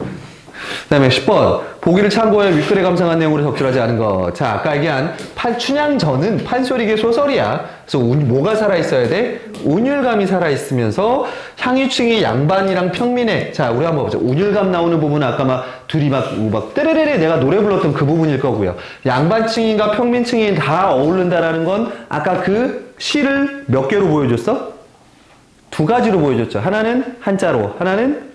그 다음에 10번. 보기를 참고해 윗글에 감상한 내용으로 적절하지 않은 것. 자, 아까 얘기한 춘향전은 판소리계 소설이야. 그래서 뭐가 살아있어야 돼? 운율감이 살아있으면서 향유층이 양반이랑 평민의, 자, 우리 한번 보자. 운율감 나오는 부분은 아까 막 둘이 막 떼레레레 내가 노래 불렀던 그 부분일 거고요. 양반층인가 평민층이 다 어울른다라는 건 아까 그 시를 몇 개로 보여줬어? 2가지로 보여줬죠. 하나는 한자로, 하나는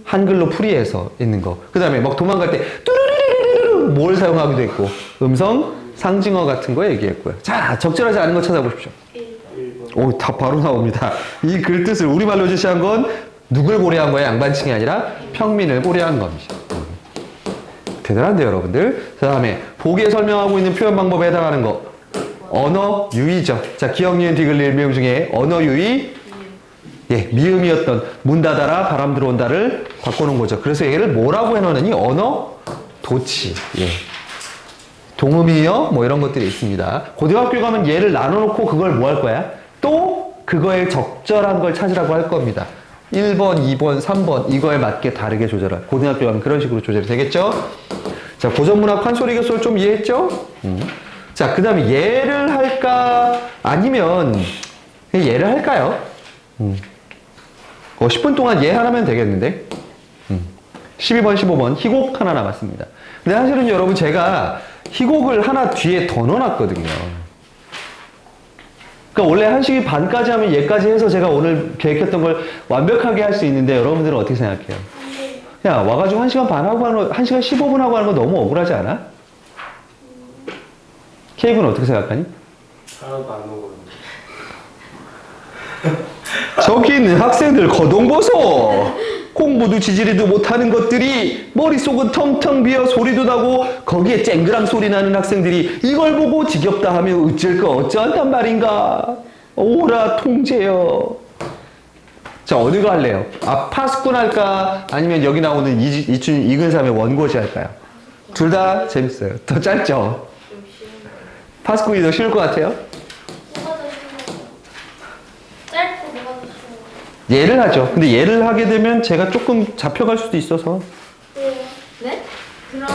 한글로 풀이해서 있는 거. 그 다음에 막 도망갈 때 뚜루루루루루 뭘 사용하기도 했고 음성 상징어 같은 거 얘기했고요. 자, 적절하지 않은 거 찾아보십시오. 오, 다 바로 나옵니다. 이 글 뜻을 우리말로 제시한 건 누굴 고려한 거예요? 양반층이 아니라 평민을 고려한 겁니다. 대단한데요, 여러분들. 그 다음에 보기에 설명하고 있는 표현 방법에 해당하는 거. 언어 유희죠. 자, 기억, 니은, 디귿, 리을, 미음 중에 언어 유희. 예, 미음이었던 문 닫아라 바람 들어온다를 바꿔놓은 거죠. 그래서 얘를 뭐라고 해놓으니 언어 도치. 예. 동음이어 뭐 이런 것들이 있습니다. 고등학교 가면 얘를 나눠놓고 그걸 뭐 할 거야? 또 그거에 적절한 걸 찾으라고 할 겁니다. 1번, 2번, 3번 이거에 맞게 다르게 조절할. 고등학교 가면 그런 식으로 조절이 되겠죠? 자, 고전문학 판소리 교수를 좀 이해했죠? 자, 그 다음에 얘를 할까? 아니면 얘를 할까요? 10분 동안 얘 하나면 되겠는데? 12번, 15번 희곡 하나 남았습니다. 근데 사실은 여러분 제가 희곡을 하나 뒤에 더 넣어놨거든요. 그러니까 원래 1시기 반까지 하면 얘까지 해서 제가 오늘 계획했던 걸 완벽하게 할 수 있는데 여러분들은 어떻게 생각해요? 야, 와가지고 1시간 반 하고 하는 거, 1시간 15분 하고 하는 거 너무 억울하지 않아? 케이크는 어떻게 생각하니? 하나도 안 오거든요. 저기 있는 학생들 거동보소. 공부도 지지리도 못하는 것들이 머릿속은 텅텅 비어 소리도 나고 거기에 쨍그랑 소리 나는 학생들이 이걸 보고 지겹다 하면 어쩔 거 어쩌한단 말인가. 오라 통제여. 자, 어느 거 할래요? 파스꾼 할까? 아니면 여기 나오는 이근삼의 원고지 할까요? 둘 다 재밌어요. 더 짧죠? 파스꾼이 더 쉬울 것 같아요? 뭐가 더 쉬워요? 짧고 뭐가 더 쉬워요? 얘를 하죠. 근데 얘를 하게 되면 제가 조금 잡혀갈 수도 있어서. 네? 그러면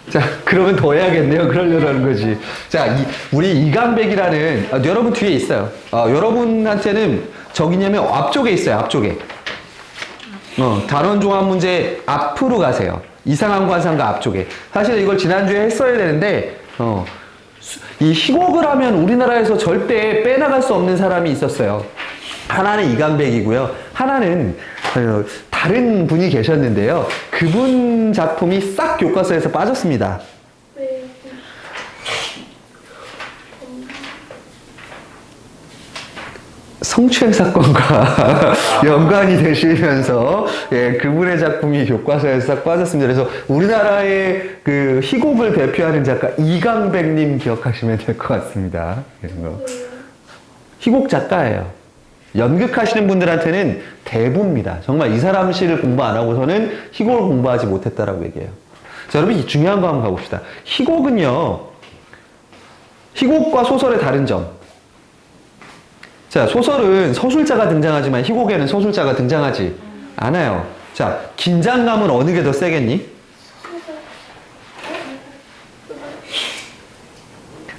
자, 그러면 더 해야겠네요. 그러려는 거지. 자, 우리 이강백이라는, 여러분 뒤에 있어요. 여러분한테는 저기냐면 앞쪽에 있어요. 앞쪽에. 단원 종합 문제 앞으로 가세요. 이상한 관상가 앞쪽에. 사실 이걸 지난주에 했어야 되는데, 이 희곡을 하면 우리나라에서 절대 빼나갈 수 없는 사람이 있었어요. 하나는 이강백이고요. 하나는 다른 분이 계셨는데요. 그분 작품이 싹 교과서에서 빠졌습니다. 왜? 성추행 사건과 연관이 되시면서 예, 그분의 작품이 교과서에서 싹 빠졌습니다. 그래서 우리나라의 그 희곡을 대표하는 작가 이강백님 기억하시면 될 것 같습니다. 희곡 작가예요. 연극하시는 분들한테는 대부입니다. 정말 이 사람 시를 공부 안 하고서는 희곡을 공부하지 못했다라고 얘기해요. 자, 여러분 이 중요한 거 한번 가봅시다. 희곡은요. 희곡과 소설의 다른 점. 자, 소설은 서술자가 등장하지만 희곡에는 서술자가 등장하지 않아요. 자, 긴장감은 어느 게 더 세겠니?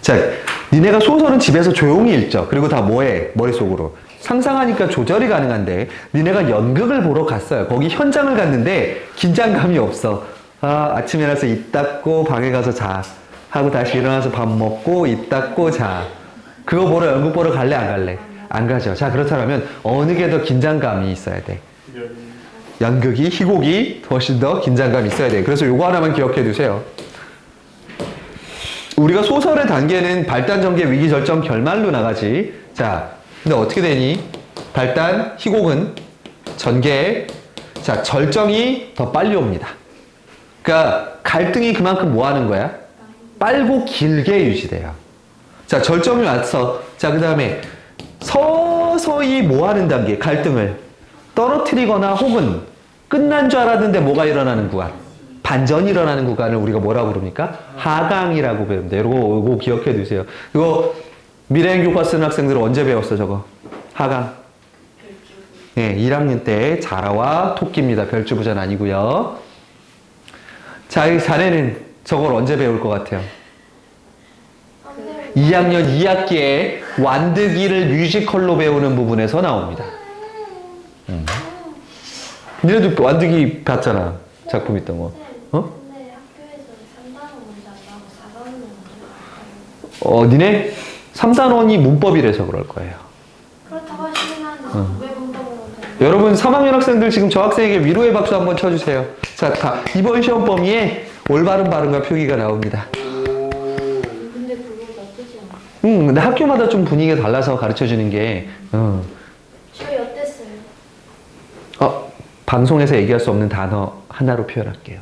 자, 니네가 소설은 집에서 조용히 읽죠. 그리고 다 뭐해? 머릿속으로. 상상하니까 조절이 가능한데 니네가 연극을 보러 갔어요. 거기 현장을 갔는데 긴장감이 없어. 아, 아침에 일어나서 입 닦고 방에 가서 자. 하고 다시 일어나서 밥 먹고 입 닦고 자. 그거 보러 연극 보러 갈래 안 갈래? 안 가죠. 자, 그렇다면 어느 게 더 긴장감이 있어야 돼? 연극이, 희곡이 훨씬 더 긴장감이 있어야 돼. 그래서 요거 하나만 기억해 두세요. 우리가 소설의 단계는 발단, 전개, 위기, 절정, 결말로 나가지. 자, 근데 어떻게 되니? 발단, 희곡은 전개, 자, 절정이 더 빨리 옵니다. 그러니까 갈등이 그만큼 뭐 하는 거야? 빨고 길게 유지돼요. 자, 절정이 왔어. 자, 그 다음에 서서히 뭐 하는 단계? 갈등을 떨어뜨리거나 혹은 끝난 줄 알았는데 뭐가 일어나는 구간? 반전이 일어나는 구간을 우리가 뭐라고 부릅니까? 하강이라고 배웁니다. 이거 기억해 두세요. 이거 미래행교과 쓰는 학생들은 언제 배웠어, 저거? 하강. 네, 1학년 때 자라와 토끼입니다. 별주부전 아니고요. 자, 이 자네는 저걸 언제 배울 것 같아요? 2학년 2학기에 완득이를 뮤지컬로 배우는 부분에서 나옵니다. 니네도 완득이 봤잖아. 작품 있던 거. 어? 근데 학교에서 3단원 먼저 안 나오고 4단원 먼저 나와요. 니네 3단원이 문법이라서 그럴 거예요. 그렇다고 하시긴 하는데 왜 문법을 먼저 안 여러분 3학년 학생들 지금 저 학생에게 위로의 박수 한번 쳐주세요. 자, 다 이번 시험 범위에 올바른 발음과 표기가 나옵니다. 근데 그거 나쁘지 않아. 근데 학교마다 좀 분위기가 달라서 가르쳐주는 게, 저희 어땠어요? 방송에서 얘기할 수 없는 단어 하나로 표현할게요.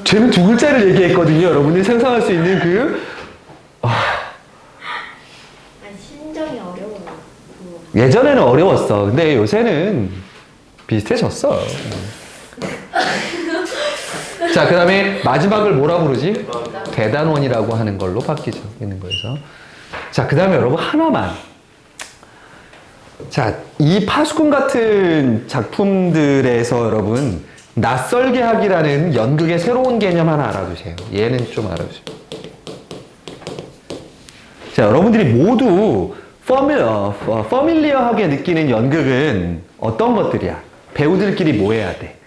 쟤는 두 글자를 얘기했거든요. 여러분들이 상상할 수 있는 심정이 어려워요. 예전에는 어려웠어. 근데 요새는 비슷해졌어. 자, 그 다음에 마지막을 뭐라 부르지? 대단원이라고 하는 걸로 바뀌죠. 있는 거에서. 자, 그 다음에 여러분 하나만. 자, 이 파수꾼 같은 작품들에서 여러분 낯설게 하기라는 연극의 새로운 개념 하나 알아두세요. 얘는 좀 알아두세요. 자, 여러분들이 모두 퍼밀리어하게 느끼는 연극은 어떤 것들이야? 배우들끼리 뭐 해야 돼?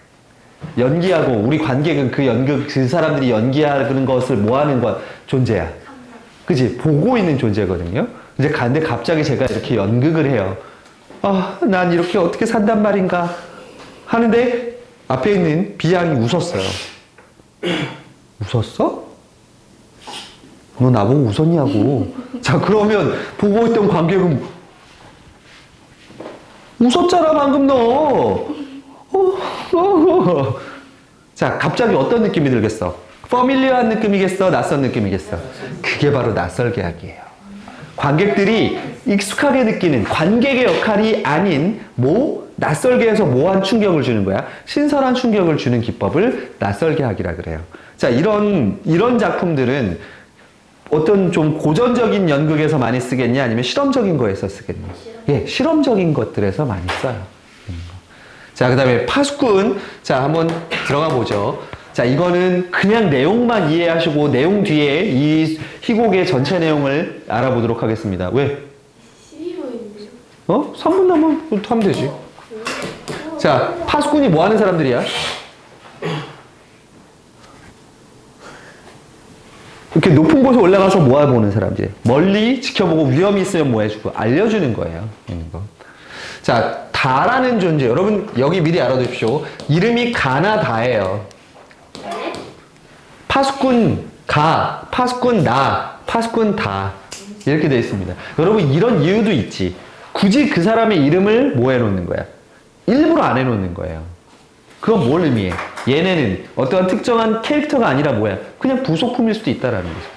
연기하고 우리 관객은 그 연극, 그 사람들이 연기하는 것을 뭐 하는 것 존재야. 그치? 보고 있는 존재거든요. 이제 근데 갑자기 제가 이렇게 연극을 해요. 난 이렇게 어떻게 산단 말인가 하는데 앞에 있는 비양이 웃었어요. 웃었어? 너 나보고 웃었냐고. 자, 그러면 보고 있던 관객은 웃었잖아 방금 너. 자, 갑자기 어떤 느낌이 들겠어? 퍼밀리어한 느낌이겠어? 낯선 느낌이겠어? 그게 바로 낯설게 하기예요. 관객들이 익숙하게 느끼는 관객의 역할이 아닌 낯설게 해서 뭐한 충격을 주는 거야? 신선한 충격을 주는 기법을 낯설게 하기라 그래요. 자, 이런 작품들은 어떤 좀 고전적인 연극에서 많이 쓰겠냐? 아니면 실험적인 거에서 쓰겠냐? 예, 실험적인 것들에서 많이 써요. 자, 그 다음에 파수꾼. 자, 한번 들어가 보죠. 자, 이거는 그냥 내용만 이해하시고 내용 뒤에 이 희곡의 전체 내용을 알아보도록 하겠습니다. 왜? 12호인데요? 3분 남으면 하면 되지. 자, 파수꾼이 뭐 하는 사람들이야? 이렇게 높은 곳에 올라가서 모아보는 사람들. 멀리 지켜보고 위험이 있으면 뭐 해주고 알려주는 거예요. 있는 거. 자, 다라는 존재. 여러분 여기 미리 알아두십시오. 이름이 가나 다예요. 파수꾼 가, 파수꾼 나, 파수꾼 다 이렇게 되어 있습니다. 여러분 이런 이유도 있지. 굳이 그 사람의 이름을 뭐 해놓는 거야? 일부러 안 해놓는 거예요. 그건 뭘 의미해? 얘네는 어떠한 특정한 캐릭터가 아니라 뭐야? 그냥 부속품일 수도 있다라는 거죠.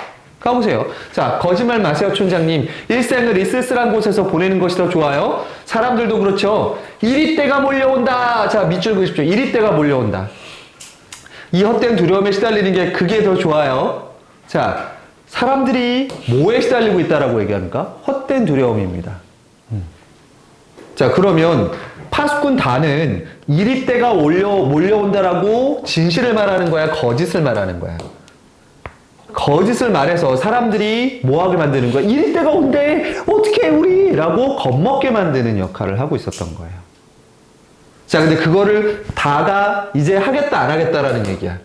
가보세요. 자, 거짓말 마세요, 촌장님. 일생을 이 쓸쓸한 곳에서 보내는 것이 더 좋아요. 사람들도 그렇죠. 이리 때가 몰려온다. 자, 밑줄 그으십시오. 이리 때가 몰려온다. 이 헛된 두려움에 시달리는 게 그게 더 좋아요. 자, 사람들이 뭐에 시달리고 있다라고 얘기합니까? 헛된 두려움입니다. 자, 그러면 파수꾼 다는 이리 때가 몰려온다라고 진실을 말하는 거야? 거짓을 말하는 거야? 거짓을 말해서 사람들이 뭐하게 만드는 거야? 이리 때가 온대! 어떻게 우리! 라고 겁먹게 만드는 역할을 하고 있었던 거예요. 자, 근데 그거를 다가 이제 하겠다, 안 하겠다라는 얘기야.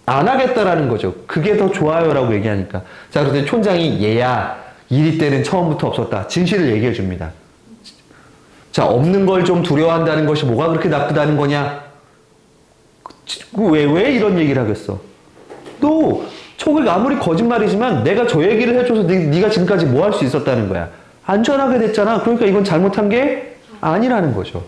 안 하겠다라는 거죠. 그게 더 좋아요 라고 얘기하니까. 자, 그런데 촌장이 얘야, 이리 때는 처음부터 없었다. 진실을 얘기해 줍니다. 자, 없는 걸 좀 두려워한다는 것이 뭐가 그렇게 나쁘다는 거냐? 왜 이런 얘기를 하겠어? 너, 촉을 아무리 거짓말이지만 내가 저 얘기를 해줘서 네가 지금까지 뭐 할 수 있었다는 거야. 안전하게 됐잖아. 그러니까 이건 잘못한 게 아니라는 거죠.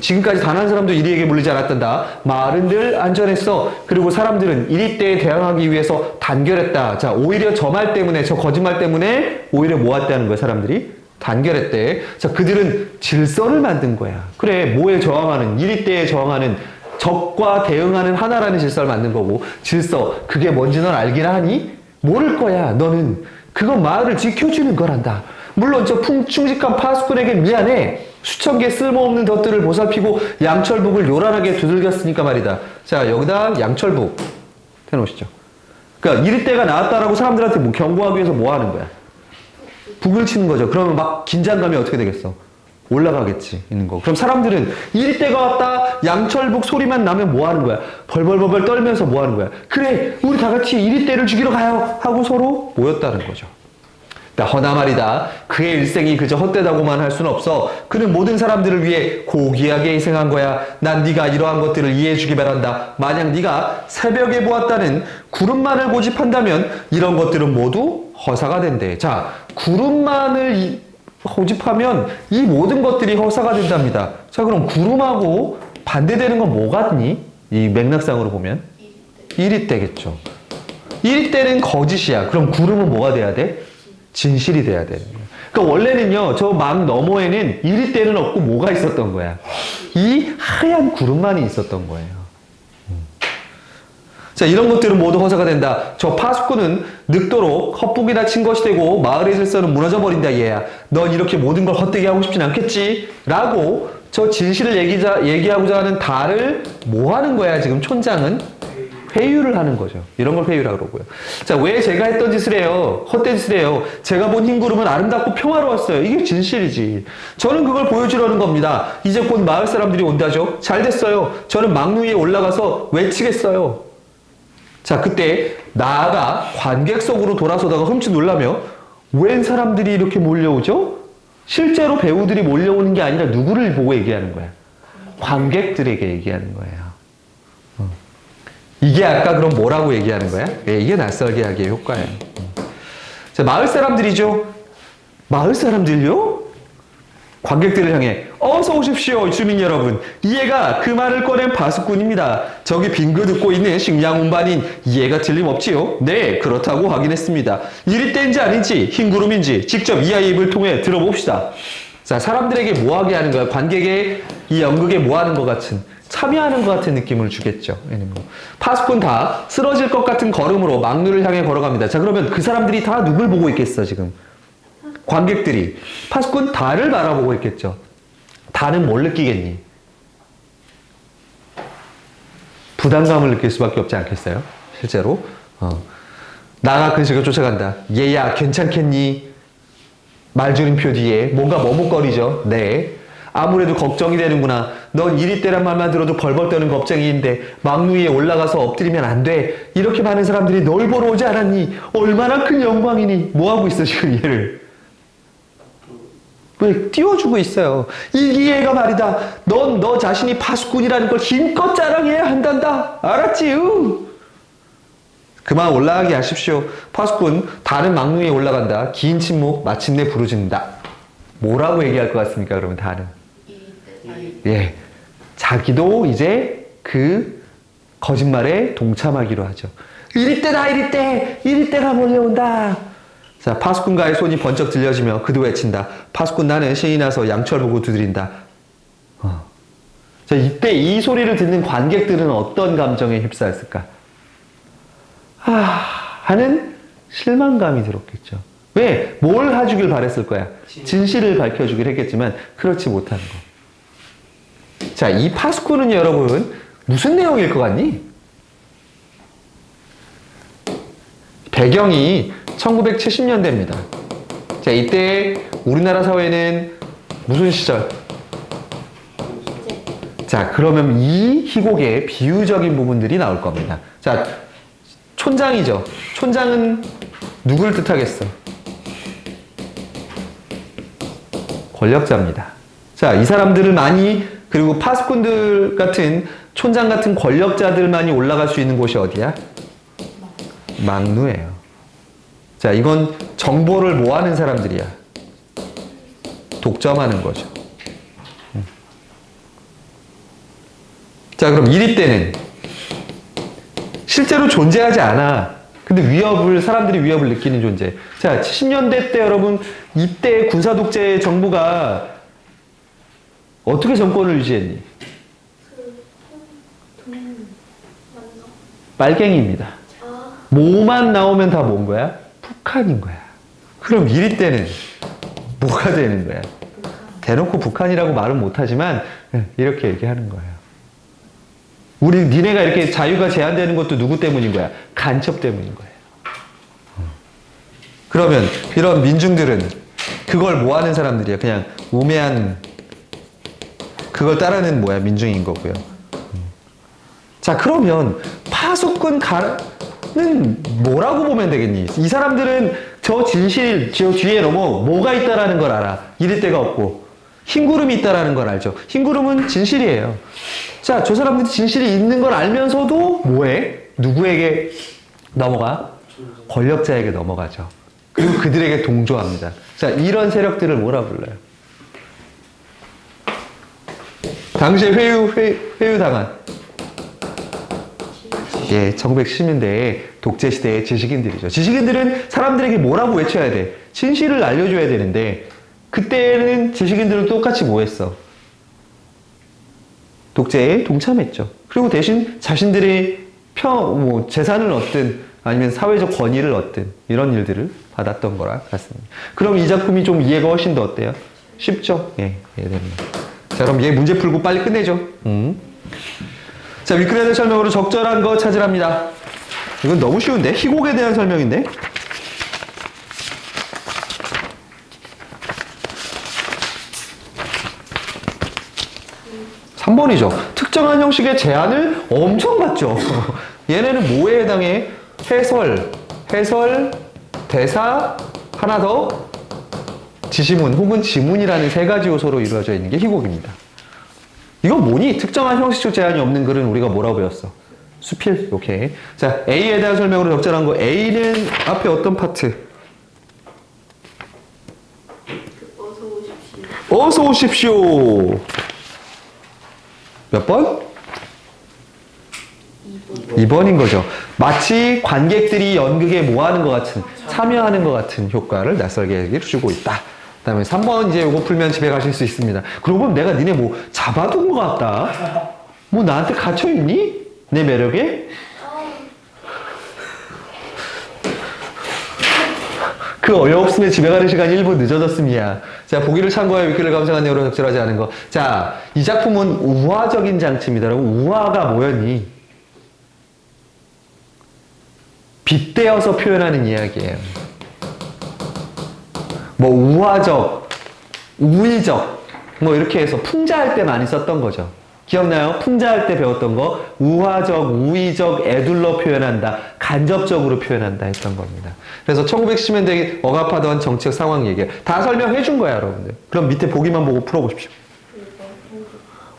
지금까지 단 한 사람도 이리에게 물리지 않았단다. 마을은 늘 안전했어. 그리고 사람들은 이리 때에 대항하기 위해서 단결했다. 자, 오히려 저 말 때문에, 저 거짓말 때문에 오히려 모았다는 거야, 사람들이. 단결했대. 자, 그들은 질서를 만든 거야. 그래, 뭐에 저항하는, 이리 때에 저항하는, 적과 대응하는 하나라는 질서를 만든 거고, 질서, 그게 뭔지 넌 알긴 하니? 모를 거야. 너는 그건 마을을 지켜주는 거란다. 물론 저 충직한 파수꾼에겐 미안해. 수천 개 쓸모없는 덫들을 보살피고 양철북을 요란하게 두들겼으니까 말이다. 자, 여기다 양철북 해놓으시죠. 그러니까 이리 때가 나왔다라고 사람들한테 뭐 경고하기 위해서 뭐 하는 거야? 북을 치는 거죠. 그러면 막 긴장감이 어떻게 되겠어? 올라가겠지, 있는 거. 그럼 사람들은 이리 때가 왔다, 양철북 소리만 나면 뭐 하는 거야? 벌벌벌벌 떨면서 뭐 하는 거야? 그래, 우리 다 같이 이리 때를 죽이러 가요! 하고 서로 모였다는 거죠. 허나 말이다. 그의 일생이 그저 헛되다고만 할 수는 없어. 그는 모든 사람들을 위해 고귀하게 희생한 거야. 난 네가 이러한 것들을 이해해 주기 바란다. 만약 네가 새벽에 보았다는 구름만을 고집한다면 이런 것들은 모두 허사가 된대. 자, 구름만을 고집하면 이 모든 것들이 허사가 된답니다. 자, 그럼 구름하고 반대되는 건 뭐 같니? 이 맥락상으로 보면 이리 때겠죠. 이리 때는 거짓이야. 그럼 구름은 뭐가 돼야 돼? 진실이 돼야 되는 거예요. 그러니까 원래는요, 저 막 너머에는 이리 때는 없고 뭐가 있었던 거야? 이 하얀 구름만이 있었던 거예요. 자, 이런 것들은 모두 허사가 된다. 저 파수꾼은 늙도록 헛북이나 친 것이 되고 마을의 질서는 무너져 버린다, 얘야. 넌 이렇게 모든 걸 헛되게 하고 싶진 않겠지? 라고 저 진실을 얘기하고자 하는 다를 뭐 하는 거야, 지금 촌장은? 회유를 하는 거죠. 이런 걸 회유라고 그러고요. 자, 왜 제가 했던 짓을 해요? 헛된 짓을 해요? 제가 본 흰 구름은 아름답고 평화로웠어요. 이게 진실이지. 저는 그걸 보여주려는 겁니다. 이제 곧 마을 사람들이 온다죠. 잘 됐어요. 저는 망루 위에 올라가서 외치겠어요. 자, 그때 나아가 관객석으로 돌아서다가 흠칫 놀라며 웬 사람들이 이렇게 몰려오죠? 실제로 배우들이 몰려오는 게 아니라 누구를 보고 얘기하는 거야? 관객들에게 얘기하는 거예요. 이게 아까 그럼 뭐라고 얘기하는 거야? 예, 이게 낯설게 하기의 효과예요. 자, 마을 사람들이죠. 마을 사람들요? 관객들을 향해 어서 오십시오, 주민 여러분. 이해가 그 말을 꺼낸 파수꾼입니다. 저기 빙그 듣고 있는 식량 운반인 이해가 틀림없지요? 네, 그렇다고 확인했습니다. 이리 때인지 아닌지 흰구름인지 직접 이 아이의 입을 통해 들어봅시다. 자, 사람들에게 뭐하게 하는 거야? 관객의 이 연극에 뭐하는 것 같은, 참여하는 것 같은 느낌을 주겠죠. 파수꾼 다 쓰러질 것 같은 걸음으로 망루를 향해 걸어갑니다. 자, 그러면 그 사람들이 다 누굴 보고 있겠어, 지금? 관객들이. 파수꾼 다를 바라보고 있겠죠. 다는 뭘 느끼겠니? 부담감을 느낄 수밖에 없지 않겠어요? 실제로. 나가 근식을 쫓아간다. 얘야, 괜찮겠니? 말줄임표 뒤에 뭔가 머뭇거리죠. 네. 아무래도 걱정이 되는구나. 넌 이리 때란 말만 들어도 벌벌 떠는 겁쟁이인데 망루 위에 올라가서 엎드리면 안 돼. 이렇게 많은 사람들이 널 보러 오지 않았니? 얼마나 큰 영광이니? 뭐하고 있어 지금 얘를? 왜 띄워주고 있어요. 이기애가 말이다. 넌 너 자신이 파수꾼이라는 걸 힘껏 자랑해야 한단다. 알았지? 응? 그만 올라가게 하십시오. 파수꾼 다른 망루 위에 올라간다. 긴 침묵 마침내 부르짖는다. 뭐라고 얘기할 것 같습니까? 그러면 다른. 예, 자기도 이제 그 거짓말에 동참하기로 하죠. 이리 때다, 이리 때! 이리 때가 몰려온다! 자, 파수꾼가의 손이 번쩍 들려지며 그도 외친다. 파수꾼 나는 신이 나서 양철 보고 두드린다. 자, 이때 이 소리를 듣는 관객들은 어떤 감정에 휩싸였을까? 하는 실망감이 들었겠죠. 왜? 뭘 해주길 바랬을 거야? 진실을 밝혀주길 했겠지만 그렇지 못한 거. 자, 이 파수꾼은 여러분 무슨 내용일 것 같니? 배경이 1970년대입니다. 자, 이때 우리나라 사회는 무슨 시절? 자, 그러면 이 희곡의 비유적인 부분들이 나올 겁니다. 자, 촌장이죠. 촌장은 누굴 뜻하겠어? 권력자입니다. 자, 이 사람들을 많이, 그리고 파수꾼들 같은 촌장 같은 권력자들만이 올라갈 수 있는 곳이 어디야? 막루예요. 자, 이건 정보를 뭐 하는 사람들이야? 독점하는 거죠. 자, 그럼 이리 때는 실제로 존재하지 않아. 근데 사사람들이 위협을 느끼는 존재. 자, 70년대 때 여러분, 이때 군사독재 정부가 어떻게 정권을 유지했니? 빨갱이입니다. 뭐만 나오면 다 뭔 거야? 북한인 거야. 그럼 이리 때는 뭐가 되는 거야? 대놓고 북한이라고 말은 못하지만 이렇게 얘기하는 거예요. 니네가 이렇게 자유가 제한되는 것도 누구 때문인 거야? 간첩 때문인 거예요. 그러면 이런 민중들은 그걸 뭐 하는 사람들이야? 그냥 우매한, 그걸 따르는 민중인 거고요. 자, 그러면 파수꾼 는 뭐라고 보면 되겠니? 이 사람들은 저 진실, 저 뒤에 뭐가 있다라는 걸 알아. 이럴 데가 없고. 흰구름이 있다라는 걸 알죠. 흰구름은 진실이에요. 자, 저 사람들이 진실이 있는 걸 알면서도 뭐해? 누구에게 넘어가? 권력자에게 넘어가죠. 그리고 그들에게 동조합니다. 자, 이런 세력들을 뭐라 불러요? 당시에 회유당한, 예, 1910년대에 독재시대의 지식인들이죠. 지식인들은 사람들에게 뭐라고 외쳐야 돼? 진실을 알려줘야 되는데, 그때는 지식인들은 똑같이 뭐 했어? 독재에 동참했죠. 그리고 대신 자신들의 재산을 얻든 아니면 사회적 권위를 얻든 이런 일들을 받았던 거라 같습니다. 그럼 이 작품이 좀 이해가 훨씬 더 어때요? 쉽죠? 예, 이해됩니다. 자, 그럼 얘 문제 풀고 빨리 끝내죠. 자, 위크레드 설명으로 적절한 거 찾으랍니다. 이건 너무 쉬운데? 희곡에 대한 설명인데? 3번이죠. 특정한 형식의 제한을 엄청 받죠. 얘네는 뭐에 해당해? 해설, 대사, 하나 더 지시문 혹은 지문이라는 세 가지 요소로 이루어져 있는 게 희곡입니다. 이건 뭐니? 특정한 형식적 제한이 없는 글은 우리가 뭐라고 배웠어? 수필. 오케이. 자, A에 대한 설명으로 적절한 거. A는 앞에 어떤 파트? 어서 오십시오. 몇 번? 2번인 거죠. 마치 관객들이 연극에 뭐 하는 것 같은, 참여하는 것 같은 효과를 낯설게 주고 있다. 그 다음에 3번 이제 요거 풀면 집에 가실 수 있습니다. 그러고 보면 내가 니네 뭐 잡아둔 것 같다. 뭐 나한테 갇혀있니? 내 매력에? 그 어이없음에 집에 가는 시간이 1분 늦어졌습니다. 자, 보기를 참고하여 위키를 감상한 내용으로 적절하지 않은 거. 자, 이 작품은 우화적인 장치입니다. 여러분, 우화가 뭐였니? 빗대어서 표현하는 이야기예요. 뭐 우화적, 우의적, 뭐 이렇게 해서 풍자할 때 많이 썼던 거죠. 기억나요? 풍자할 때 배웠던 거. 우화적, 우의적, 애둘러 표현한다, 간접적으로 표현한다 했던 겁니다. 그래서 1910년대에 억압하던 정치적 상황 얘기예요. 다 설명해 준 거야, 여러분들. 그럼 밑에 보기만 보고 풀어보십시오.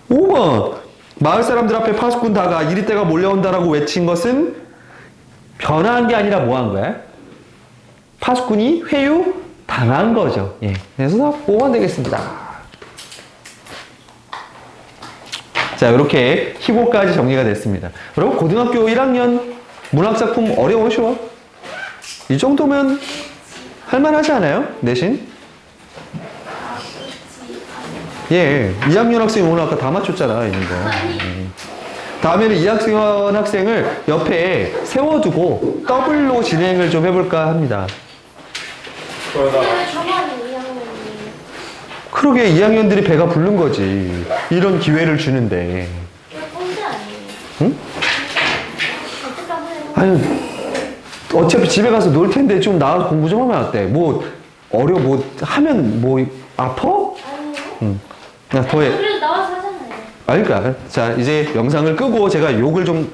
5번. 마을 사람들 앞에 파수꾼 다가 이리때가 몰려온다라고 외친 것은 변화한 게 아니라 뭐 한 거야? 파수꾼이 회유 당한 거죠. 예. 그래서 5번 되겠습니다. 자, 이렇게 희곡까지 정리가 됐습니다. 여러분, 고등학교 1학년 문학작품 어려워, 쉬워? 이 정도면 할만하지 않아요? 내신? 예, 2학년 학생 오늘 아까 다 맞췄잖아, 있는 거. 다음에는 2학년 학생을 옆에 세워두고 더블로 진행을 좀 해볼까 합니다. 그러다가 저만이 2학년이에요. 그러게 2학년들이 배가 부른 거지. 이런 기회를 주는데. 이거 꼰대 아니에요? 응? 어떻게 하면 해요? 아니, 어차피 집에 가서 놀 텐데 좀 나와서 공부 좀 하면 어때? 뭐, 하면 뭐, 아파? 아니요. 응. 야, 더해. 그래도 나와서 하잖아요. 그러니까. 자, 이제 영상을 끄고 제가 욕을 좀